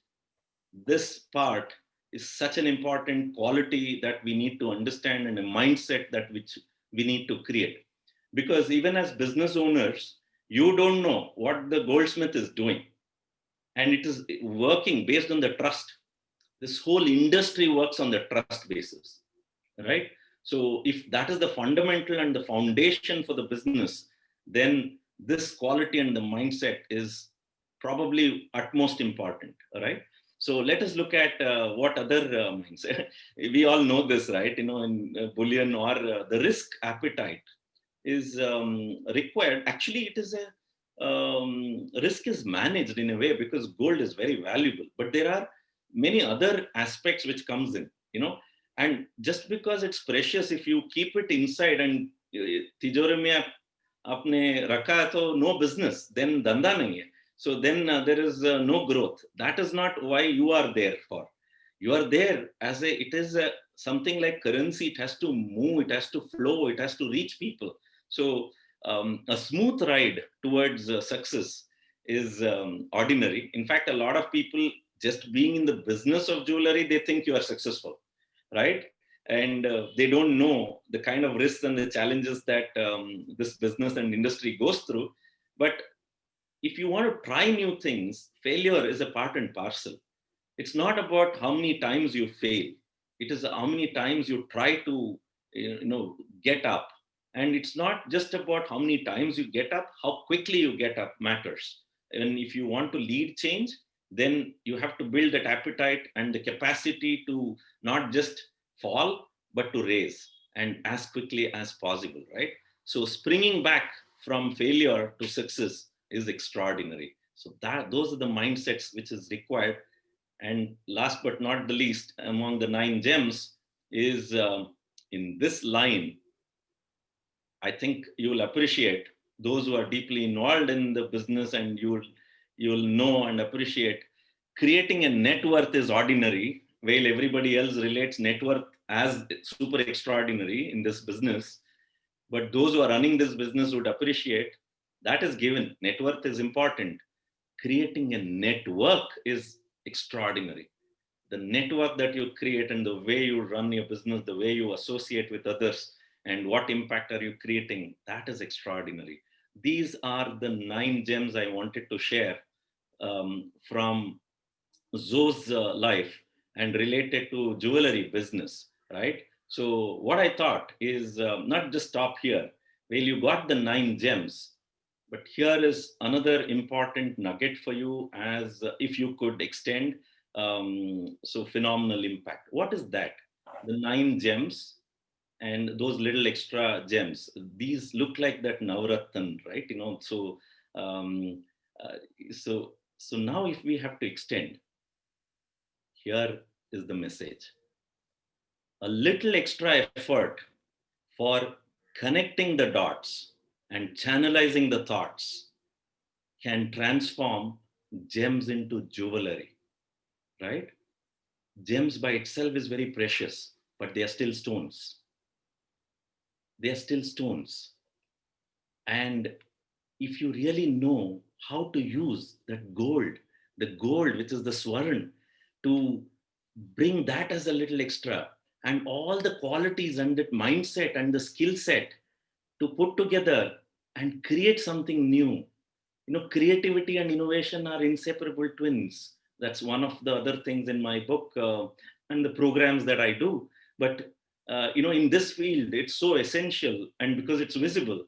this part is such an important quality that we need to understand, and a mindset that which we need to create. Because even as business owners, you don't know what the goldsmith is doing. And it is working based on the trust. This whole industry works on the trust basis. right? So if that is the fundamental and the foundation for the business, then this quality and the mindset is probably utmost important, right? So let us look at what other mindset. We all know this, right? In bullion or the risk appetite is required. Actually, it is a risk is managed in a way because gold is very valuable, but there are many other aspects which comes in, and just because it's precious, if you keep it inside and तिजोरी में आपने रखा है, तो no business, then धंधा नहीं है. So then there is no growth. That is not why you are there for. You are there as it is something like currency. It has to move, it has to flow, it has to reach people. So a smooth ride towards success is ordinary. In fact, a lot of people, just being in the business of jewelry, they think you are successful, right? And they don't know the kind of risks and the challenges that this business and industry goes through. But if you want to try new things, failure is a part and parcel. It's not about how many times you fail, it is how many times you try to get up. And it's not just about how many times you get up, how quickly you get up matters. And if you want to lead change, then you have to build that appetite and the capacity to not just fall but to raise, and as quickly as possible, right? So springing back from failure to success is extraordinary. So that those are the mindsets which is required. And last but not the least, among the 9 gems is in this line, I think you'll appreciate, those who are deeply involved in the business, and you'll know and appreciate, creating a net worth is ordinary, while everybody else relates net worth as super extraordinary in this business. But those who are running this business would appreciate that is given. Net worth is important. Creating a network is extraordinary. The network that you create and the way you run your business, the way you associate with others, and what impact are you creating, that is extraordinary. These are the 9 gems I wanted to share from Zoe's life and related to jewelry business, right? So what I thought is not just stop here. Well, you got the 9 gems, but here is another important nugget for you, as if you could extend. So phenomenal impact. What is that? The 9 gems and those little extra gems. These look like that Navratan, right? Um, uh, so so now if we have to extend, here is the message. A little extra effort for connecting the dots and channelizing the thoughts can transform gems into jewelry, right? Gems by itself is very precious, but they are still stones. They are still stones. And if you really know how to use that gold, the gold, which is the swaran, to bring that as a little extra, and all the qualities and that mindset and the skill set to put together and create something new. Creativity and innovation are inseparable twins. That's one of the other things in my book and the programs that I do. But in this field, it's so essential, and because it's visible,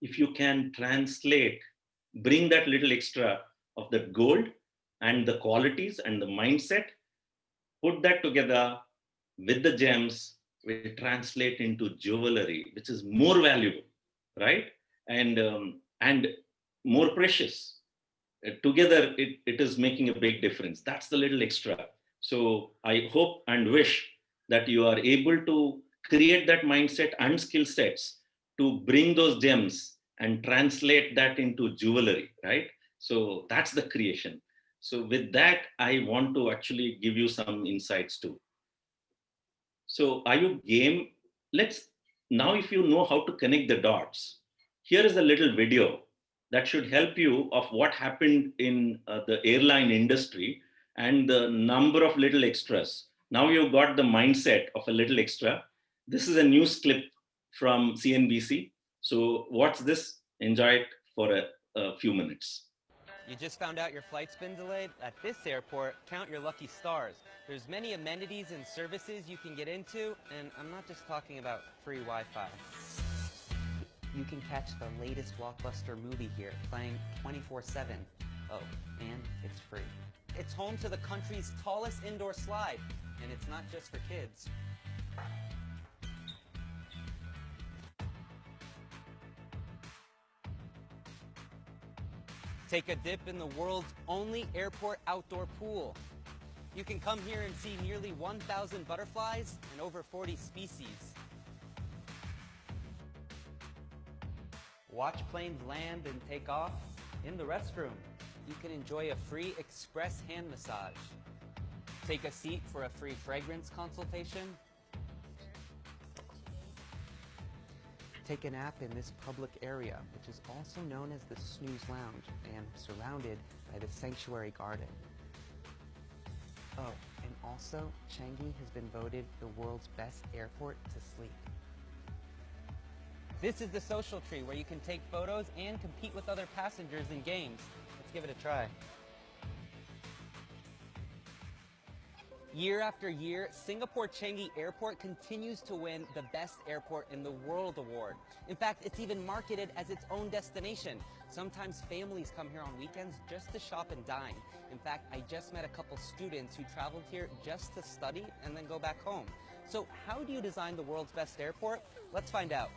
if you can translate, bring that little extra of that gold and the qualities and the mindset, put that together with the gems, will translate into jewelry, which is more valuable, right? And more precious. Together, it is making a big difference. That's the little extra. So I hope and wish that you are able to create that mindset and skill sets to bring those gems and translate that into jewelry, right? So that's the creation. So with that, I want to actually give you some insights too. So are you game? Let's now, if you know how to connect the dots, here is a little video that should help you of what happened in the airline industry and the number of little extras. Now you've got the mindset of a little extra. This is a news clip from CNBC. So what's this? Enjoy it for a few minutes. You just found out your flight's been delayed? At this airport, count your lucky stars. There's many amenities and services you can get into, and I'm not just talking about free Wi-Fi. You can catch the latest blockbuster movie here, playing 24/7. Oh, and it's free. It's home to the country's tallest indoor slide, and it's not just for kids. Take a dip in the world's only airport outdoor pool. You can come here and see nearly 1,000 butterflies and over 40 species. Watch planes land and take off in the restroom. You can enjoy a free express hand massage. Take a seat for a free fragrance consultation. Take a nap in this public area, which is also known as the Snooze Lounge and surrounded by the Sanctuary Garden. Oh, and also, Changi has been voted the world's best airport to sleep. This is the social tree where you can take photos and compete with other passengers in games. Let's give it a try. Year after year, Singapore Changi Airport continues to win the Best Airport in the World award. In fact, it's even marketed as its own destination. Sometimes families come here on weekends just to shop and dine. In fact, I just met a couple students who traveled here just to study and then go back home. So how do you design the world's best airport? Let's find out.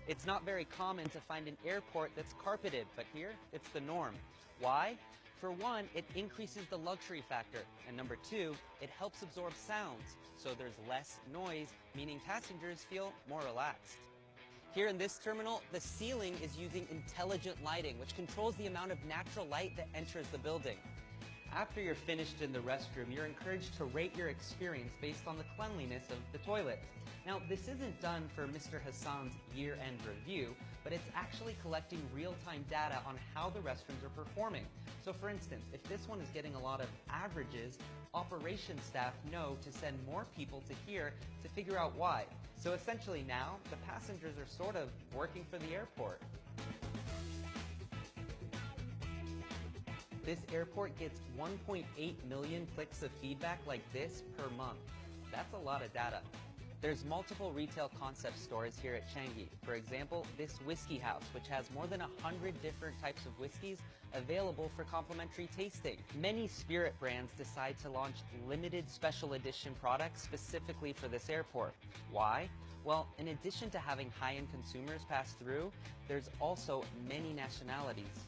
It's not very common to find an airport that's carpeted, but here it's the norm. Why? For one, it increases the luxury factor, and number two, it helps absorb sounds, so there's less noise, meaning passengers feel more relaxed. Here in this terminal, the ceiling is using intelligent lighting, which controls the amount of natural light that enters the building. After you're finished in the restroom, you're encouraged to rate your experience based on the cleanliness of the toilet. Now, this isn't done for Mr. Hassan's year-end review, but it's actually collecting real-time data on how the restrooms are performing. So for instance, if this one is getting a lot of averages, operations staff know to send more people to here to figure out why. So essentially now, the passengers are sort of working for the airport. This airport gets 1.8 million clicks of feedback like this per month. That's a lot of data. There's multiple retail concept stores here at Changi. For example, this whiskey house, which has more than 100 different types of whiskeys available for complimentary tasting. Many spirit brands decide to launch limited special edition products specifically for this airport. Why? Well, in addition to having high-end consumers pass through, there's also many nationalities.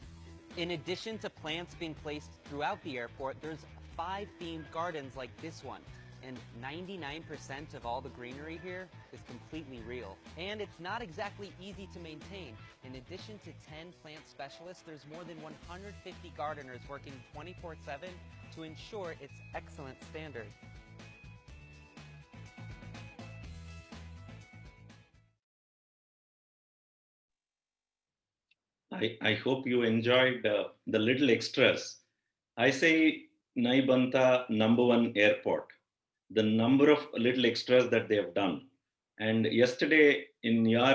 In addition to plants being placed throughout the airport, there's 5 themed gardens like this one. And 99% of all the greenery here is completely real. And it's not exactly easy to maintain. In addition to 10 plant specialists, there's more than 150 gardeners working 24/7 to ensure its excellent standard. I hope you enjoyed the little extras. I say Naibanta #1 airport, the number of little extras that they have done. And yesterday in your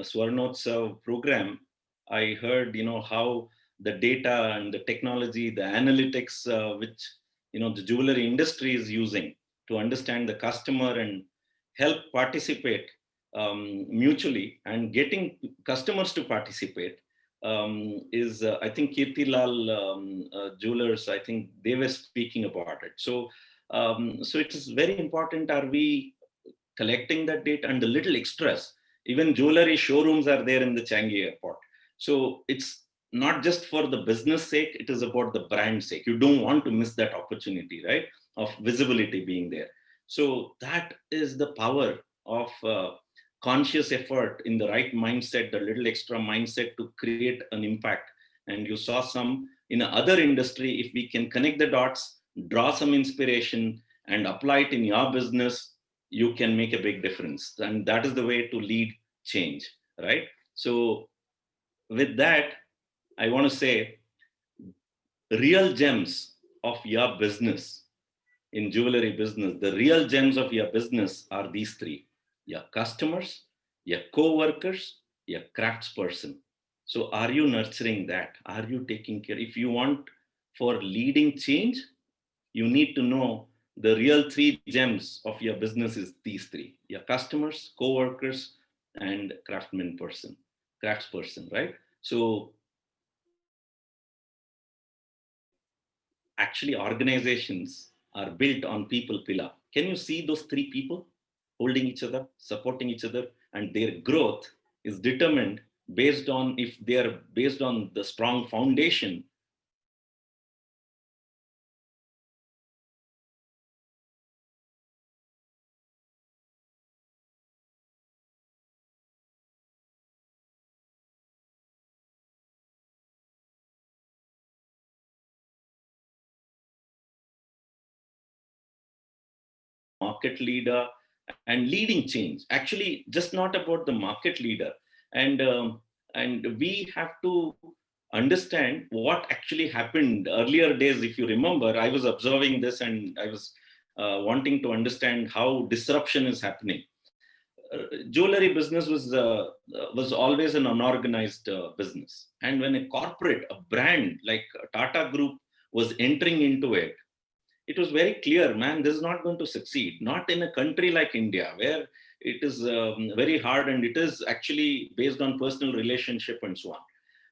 SWARNOTSAV program, I heard, how the data and the technology, the analytics, which, the jewelry industry is using to understand the customer and help participate mutually and getting customers to participate is, I think, Kirtilal Jewelers, I think they were speaking about it. So it is very important. Are we collecting that data and the little extras? Even jewelry showrooms are there in the Changi airport. So it's not just for the business sake, it is about the brand sake. You don't want to miss that opportunity, right? Of visibility being there. So that is the power of conscious effort in the right mindset, the little extra mindset to create an impact. And you saw some in other industry. If we can connect the dots, draw some inspiration and apply it in your business, you can make a big difference. And that is the way to lead change, right? So with that, I want to say real gems of your business in jewelry business, the real gems of your business are these 3. your customers, your co-workers, your craftsperson. So are you nurturing that? Are you taking care? If you want for leading change, you need to know the real three gems of your business is these three: your customers, co-workers, and craftsperson, right? So actually organizations are built on people pillar. Can you see those three people holding each other, supporting each other, and their growth is determined based on, if they are based on the strong foundation. Market leader and leading change, actually just not about the market leader. And um, and we have to understand what actually happened earlier days. If you remember, I was observing this and I was wanting to understand how disruption is happening. Jewelry business was always an unorganized business, and when a corporate, a brand like Tata Group was entering into it, it was very clear, man, this is not going to succeed. Not in a country like India, where it is very hard and it is actually based on personal relationship and so on.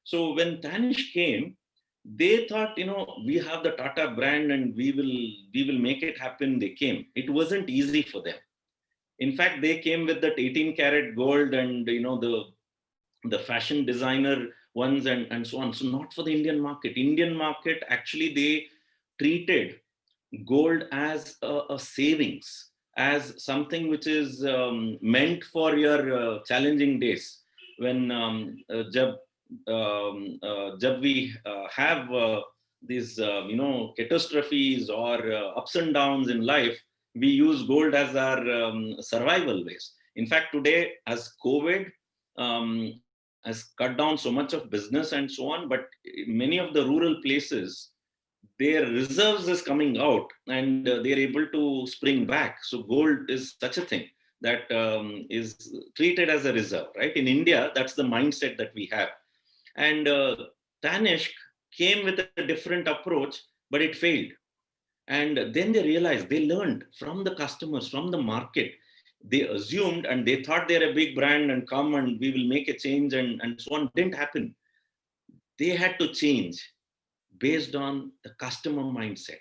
So when Tanish came, they thought, we have the Tata brand and we will make it happen. They came. It wasn't easy for them. In fact, they came with that 18 karat gold and the fashion designer ones and so on. So not for the Indian market. Indian market, actually they treated gold as a savings, as something which is meant for your challenging days. When jab we have these catastrophes or ups and downs in life, we use gold as our survival base. In fact, today, as COVID has cut down so much of business and so on, but many of the rural places, their reserves is coming out and they're able to spring back. So gold is such a thing that is treated as a reserve, right? In India, that's the mindset that we have. And Tanishq came with a different approach, but it failed. And then they realized, they learned from the customers, from the market. They assumed and they thought they're a big brand and come and we will make a change and so on. Didn't happen. They had to change based on the customer mindset.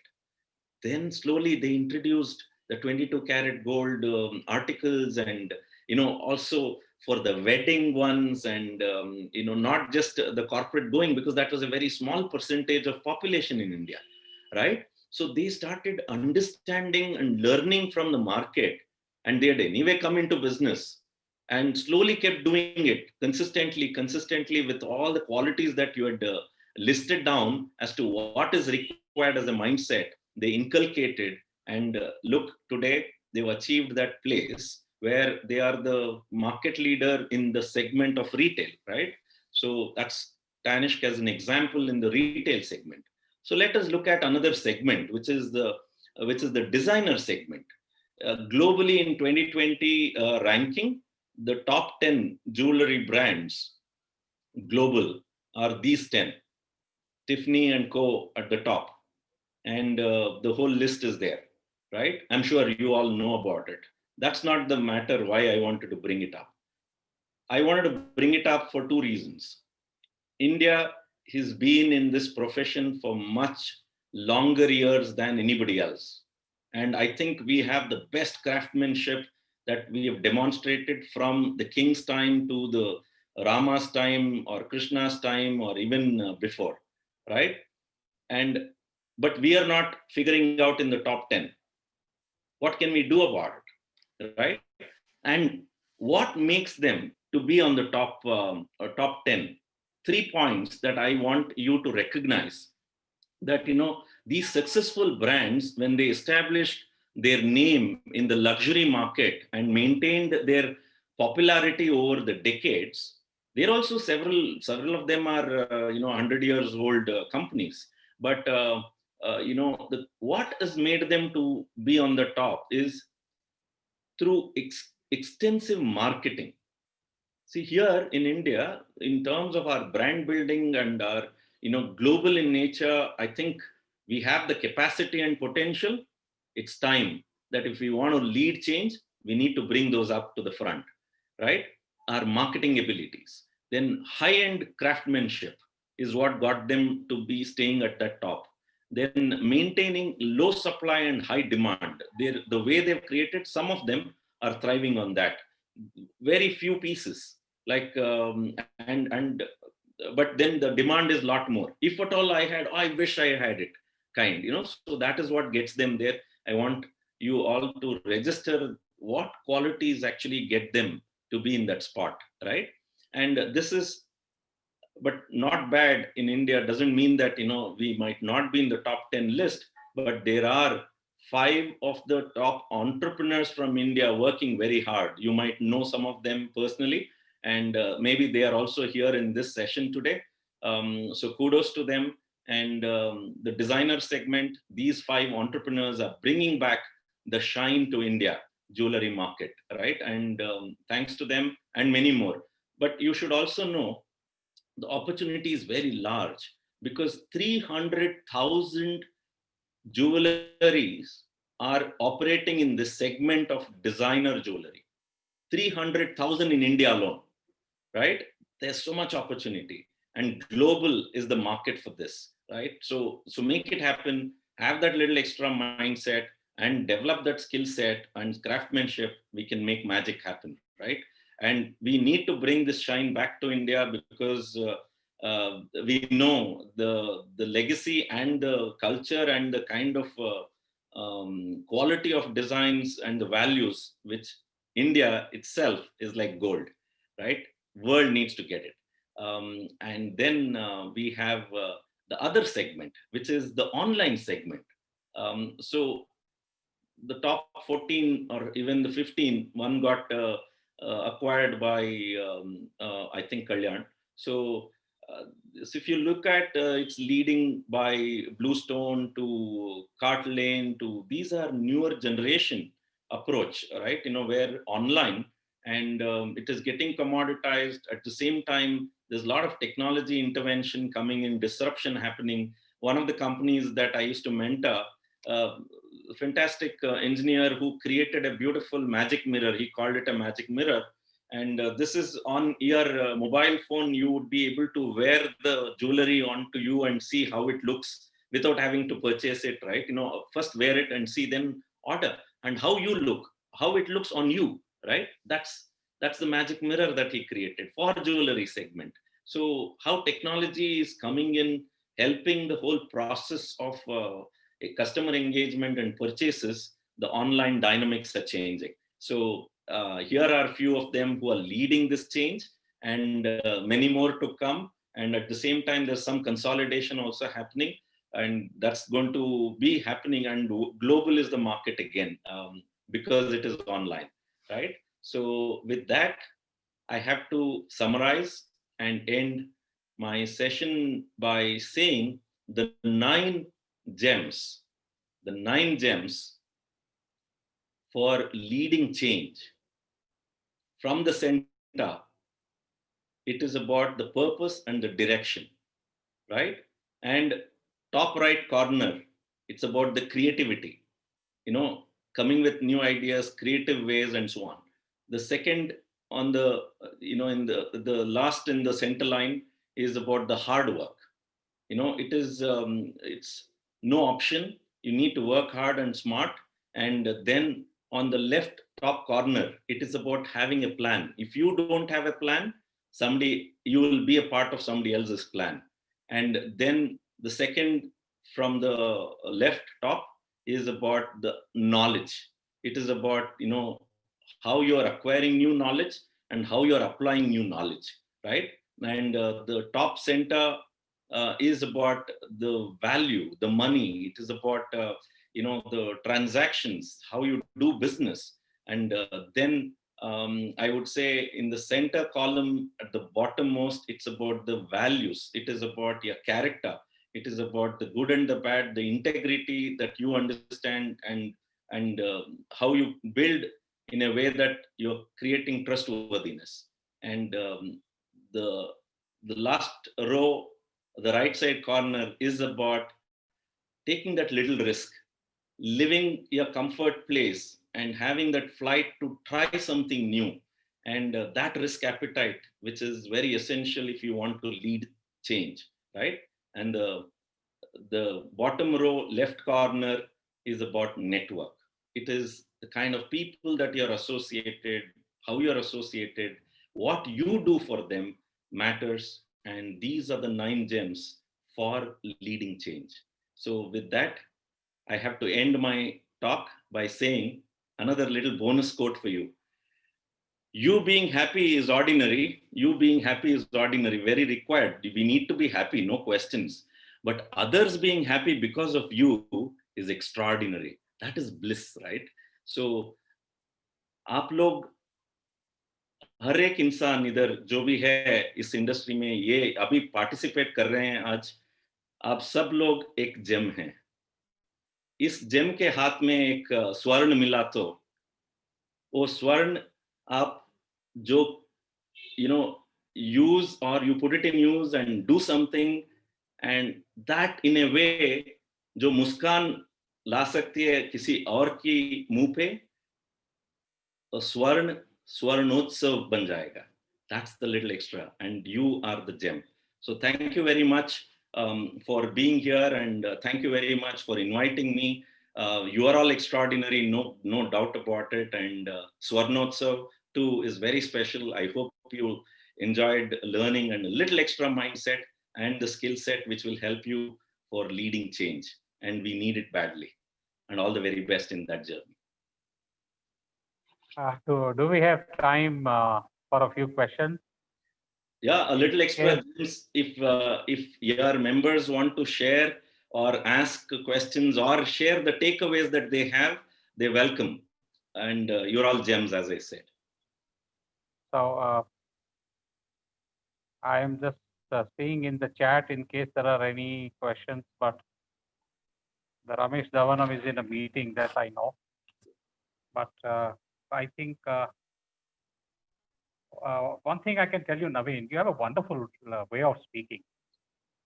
Then slowly they introduced the 22 karat gold articles, and also for the wedding ones, and not just the corporate going, because that was a very small percentage of population in India, right? So they started understanding and learning from the market, and they had anyway come into business and slowly kept doing it consistently with all the qualities that you had listed down as to what is required as a mindset. They inculcated, and look, today they've achieved that place where they are the market leader in the segment of retail, right? So that's Tanishq as an example in the retail segment. So let us look at another segment, which is the designer segment. Globally in 2020 ranking, the top 10 jewelry brands global are these 10. Tiffany and Co at the top, and the whole list is there, right? I'm sure you all know about it. That's not the matter why I wanted to bring it up. I wanted to bring it up for two reasons. India has been in this profession for much longer years than anybody else. And I think we have the best craftsmanship that we have demonstrated from the king's time to the Rama's time or Krishna's time or even before, right? And but we are not figuring out in the top 10. What can we do about it, right? And what makes them to be on the top 10? 3 points that I want you to recognize: that these successful brands, when they established their name in the luxury market and maintained their popularity over the decades, there are also several of them are 100 years old companies. But what has made them to be on the top is through extensive marketing. See, here in India, in terms of our brand building and our, global in nature, I think we have the capacity and potential. It's time that if we want to lead change, we need to bring those up to the front, right? Our marketing abilities. Then high-end craftsmanship is what got them to be staying at that top. Then maintaining low supply and high demand. The way they've created, some of them are thriving on that. Very few pieces, like and but then the demand is a lot more. If at all I had, I wish I had it, kind, so that is what gets them there. I want you all to register what qualities actually get them to be in that spot, right? And this is, but not bad in India doesn't mean that we might not be in the top 10 list, but there are 5 of the top entrepreneurs from India working very hard. You might know some of them personally, and maybe they are also here in this session today. So kudos to them. And the designer segment, these 5 entrepreneurs are bringing back the shine to India jewelry market, right? And thanks to them and many more. But you should also know the opportunity is very large, because 300,000 jewelries are operating in this segment of designer jewelry. 300,000 in India alone, right? There's so much opportunity, and global is the market for this, right? So make it happen, have that little extra mindset, and develop that skill set and craftsmanship. We can make magic happen, right? And we need to bring this shine back to India, because we know the legacy and the culture and the kind of quality of designs and the values which India itself is like gold, right? World needs to get it. And then we have the other segment, which is the online segment. So the top 14 or even the 15, one got acquired by I think Kalyan. So if you look at it's leading by Bluestone to Cart Lane to, these are newer generation approach, right? Where online, and it is getting commoditized. At the same time, there's a lot of technology intervention coming in, disruption happening. One of the companies that I used to mentor, fantastic engineer who created a beautiful magic mirror. He called it a magic mirror. And this is on your mobile phone. You would be able to wear the jewelry onto you and see how it looks without having to purchase it, right? First wear it and see, then order. And how you look, how it looks on you, right? That's the magic mirror that he created for jewelry segment. So how technology is coming in, helping the whole process of a customer engagement and purchases, the online dynamics are changing. So here are a few of them who are leading this change, and many more to come. And at the same time, there's some consolidation also happening, and that's going to be happening. And global is the market again, because it is online, right? So with that, I have to summarize and end my session by saying the 9 gems, the 9 gems for leading change. From the center, it is about the purpose and the direction, right? And top right corner, it's about the creativity, coming with new ideas, creative ways, and so on. The second on the, in the last in the center line is about the hard work. It is, it's no option. You need to work hard and smart. And then on the left top corner, it is about having a plan. If you don't have a plan, you will be a part of somebody else's plan. And then the second from the left top is about the knowledge. It is about, how you are acquiring new knowledge and how you are applying new knowledge, right? And the top center is about the value, the money. It is about, the transactions, how you do business. And then I would say in the center column at the bottommost, it's about the values. It is about your character. It is about the good and the bad, the integrity that you understand, and how you build in a way that you're creating trustworthiness. And the the last row, the right side corner, is about taking that little risk, living your comfort place, and having that flight to try something new, and that risk appetite, which is very essential if you want to lead change, right? And the bottom row, left corner, is about network. It is the kind of people that you're associated, how you're associated, what you do for them matters. And these are the 9 gems for leading change. So, with that, I have to end my talk by saying another little bonus quote for you. You being happy is ordinary. You being happy is ordinary, very required. We need to be happy, no questions. But others being happy because of you is extraordinary. That is bliss, right? So, आप लोग, हर एक इंसान इधर जो भी है इस industry में, ये अभी पार्टिसिपेट कर रहे हैं आज, आप सब लोग एक जेम हैं. इस जेम के हाथ में एक स्वर्ण मिला तो वो स्वर्ण आप जो you know use, or you put it in use and do something, and that in a way जो मुस्कान ला सकती है किसी और की मुंह पे, तो स्वर्ण स्वर्णोत्सव बन जाएगा. That's the little extra, and you are the gem. So thank you very much for being here, and thank you very much for inviting me. You are all extraordinary, no doubt about it. And Swarnotsav too is very special. I hope you enjoyed learning, and a little extra mindset and the skill set which will help you for leading change. And we need it badly. And all the very best in that journey. Do we have time for a few questions? Yeah, a little extra. If your members want to share or ask questions or share the takeaways that they have, they're welcome. And you're all gems, as I said. So I am just seeing in the chat in case there are any questions, but the Ramesh Dhawanam is in a meeting, that I know. But I think one thing I can tell you, Naveen, you have a wonderful way of speaking.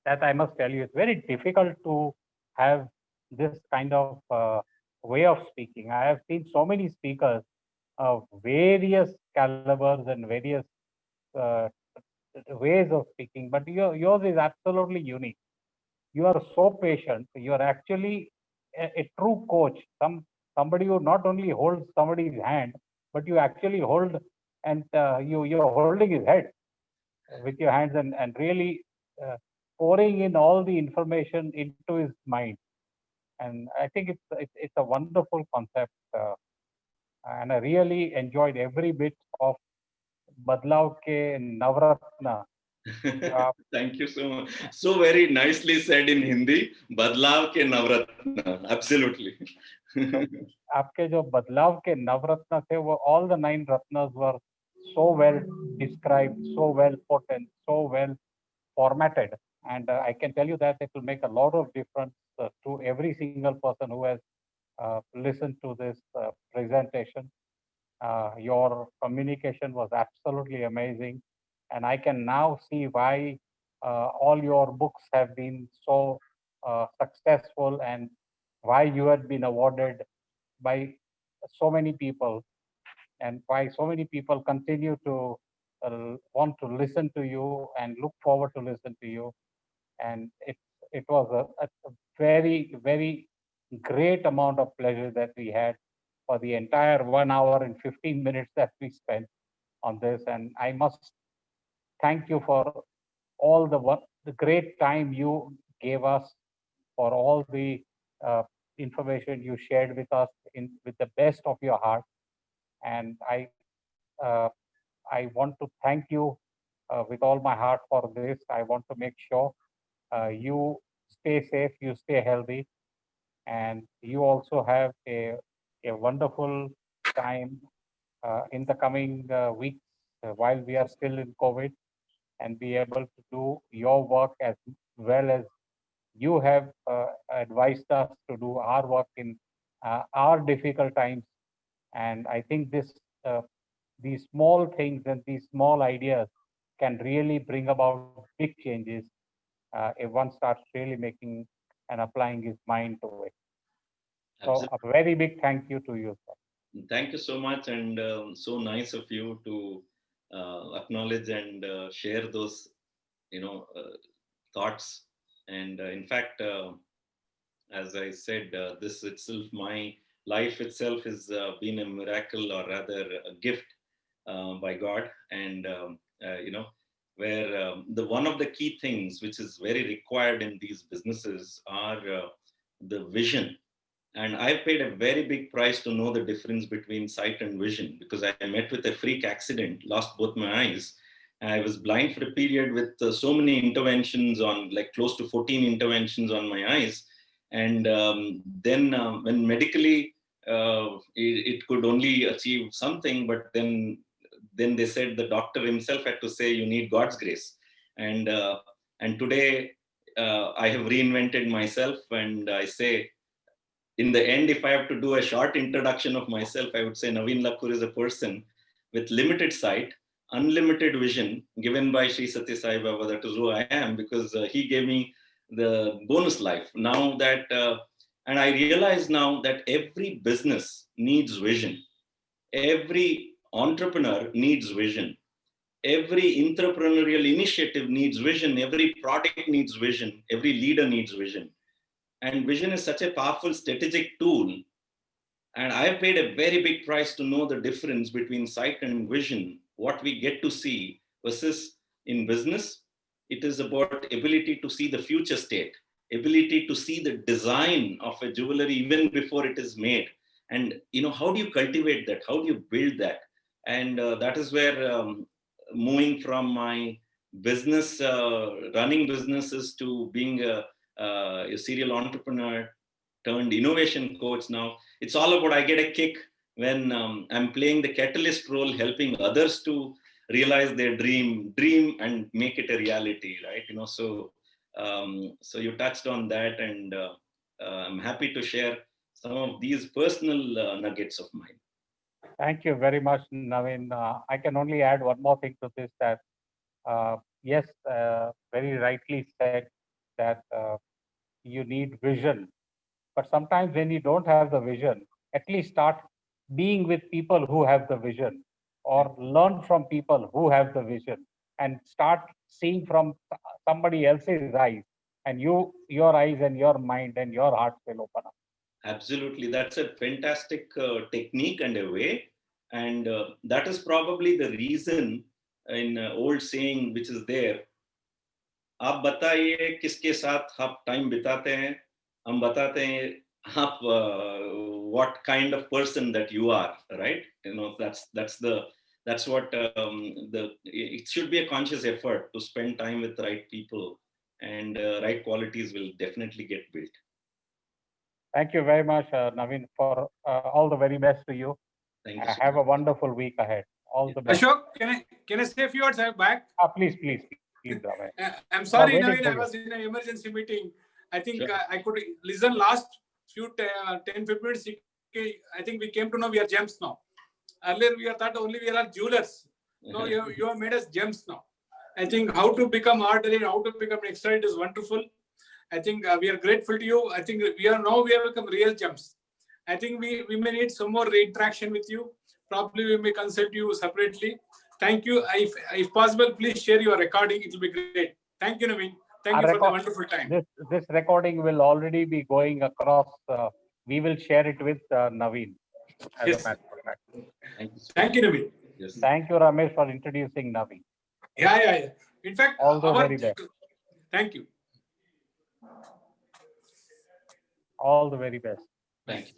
That I must tell you, it's very difficult to have this kind of way of speaking. I have seen so many speakers of various calibers and various ways of speaking, but yours is absolutely unique. You are so patient. You are actually a true coach. Somebody who not only holds somebody's hand, but you actually hold, and you're holding his head with your hands, and really pouring in all the information into his mind. And I think it's a wonderful concept, and I really enjoyed every bit of Badlav ke Navratna. Thank you so much. So very nicely said in Hindi. Badlav ke Navratna. Absolutely. आपके जो बदलाव के नवरत्न थे, वो all the 9 ratnas were so well described, so well put, and so well formatted. And I can tell you that it will make a lot of difference to every single person who has listened to this presentation. Your communication was absolutely amazing, and I can now see why all your books have been so successful, and why you had been awarded by so many people, and why so many people continue to want to listen to you and look forward to listen to you. And it was a very, very great amount of pleasure that we had for the entire 1 hour and 15 minutes that we spent on this. And I must thank you for all the great time you gave us, for all the information you shared with us with the best of your heart. And uh, I want to thank you with all my heart for this. I want to make sure you stay safe, you stay healthy, and you also have a wonderful time in the coming weeks while we are still in COVID, and be able to do your work as well as you have advised us to do our work in our difficult times. And I think these small things and these small ideas can really bring about big changes if one starts really making and applying his mind to it. So a Absolutely. very big thank you to you, sir. Thank you so much, and so nice of you to acknowledge and share those, thoughts. And in fact, as I said, this itself, my life itself has been a miracle, or rather a gift by God. And where the one of the key things which is very required in these businesses are the vision. And I paid a very big price to know the difference between sight and vision, because I met with a freak accident, lost both my eyes. I was blind for a period with so many interventions on, like close to 14 interventions on my eyes. And then when medically it could only achieve something, but then they said the doctor himself had to say you need God's grace. And and today I have reinvented myself, and I say, in the end, if I have to do a short introduction of myself, I would say Naveen Lakkur is a person with limited sight, unlimited vision given by Sri Satya Sai Baba. That is who I am, because he gave me the bonus life. Now that, and I realize now that every business needs vision. Every entrepreneur needs vision. Every entrepreneurial initiative needs vision. Every product needs vision. Every leader needs vision. And vision is such a powerful strategic tool. And I paid a very big price to know the difference between sight and vision, what we get to see versus in business. It is about ability to see the future state, ability to see the design of a jewelry even before it is made. And how do you cultivate that? How do you build that? And that is where moving from my business, running businesses, to being a serial entrepreneur turned innovation coach now. It's all about, I get a kick when I'm playing the catalyst role, helping others to realize their dream and make it a reality, right? So you touched on that, and I'm happy to share some of these personal nuggets of mine. Thank you very much, Naveen. I can only add one more thing to this, that yes, very rightly said that you need vision. But sometimes when you don't have the vision, at least start being with people who have the vision, or learn from people who have the vision, and start seeing from somebody else's eyes, and your eyes and your mind and your heart will open up. Absolutely. That's a fantastic technique and a way. And that is probably the reason in old saying which is there, आप बताइए किसके साथ आप time बिताते हैं, हम बताते हैं आप what kind of person that you are, right? That's what it should be a conscious effort to spend time with the right people, and right qualities will definitely get built. Thank you very much, Naveen, for all the very best to you. Thank you so Have a much. wonderful week ahead. All the best. Ashok, can I say a few words back? Please, Naveen. I'm sorry, waiting Naveen, for I you. was in an emergency meeting. I think Sure. I could listen last few 10, 15 minutes. I think we came to know we are gems now. Earlier we thought only we are jewelers. No, you have made us gems now. I think how to become ordinary, how to become extraordinary is wonderful. I think we are grateful to you. I think we have become real gems. I think we may need some more interaction with you. Probably we may consult you separately. Thank you. If possible, please share your recording. It will be great. Thank you, Naveen. Thank you for the wonderful time. This recording will already be going across. We will share it with Naveen. Yes. Thank you, Thank you, Naveen. Yes. Thank you, Ramesh, for introducing Naveen. Yeah. In fact, all the very best. Thank you. All the very best. Thank you.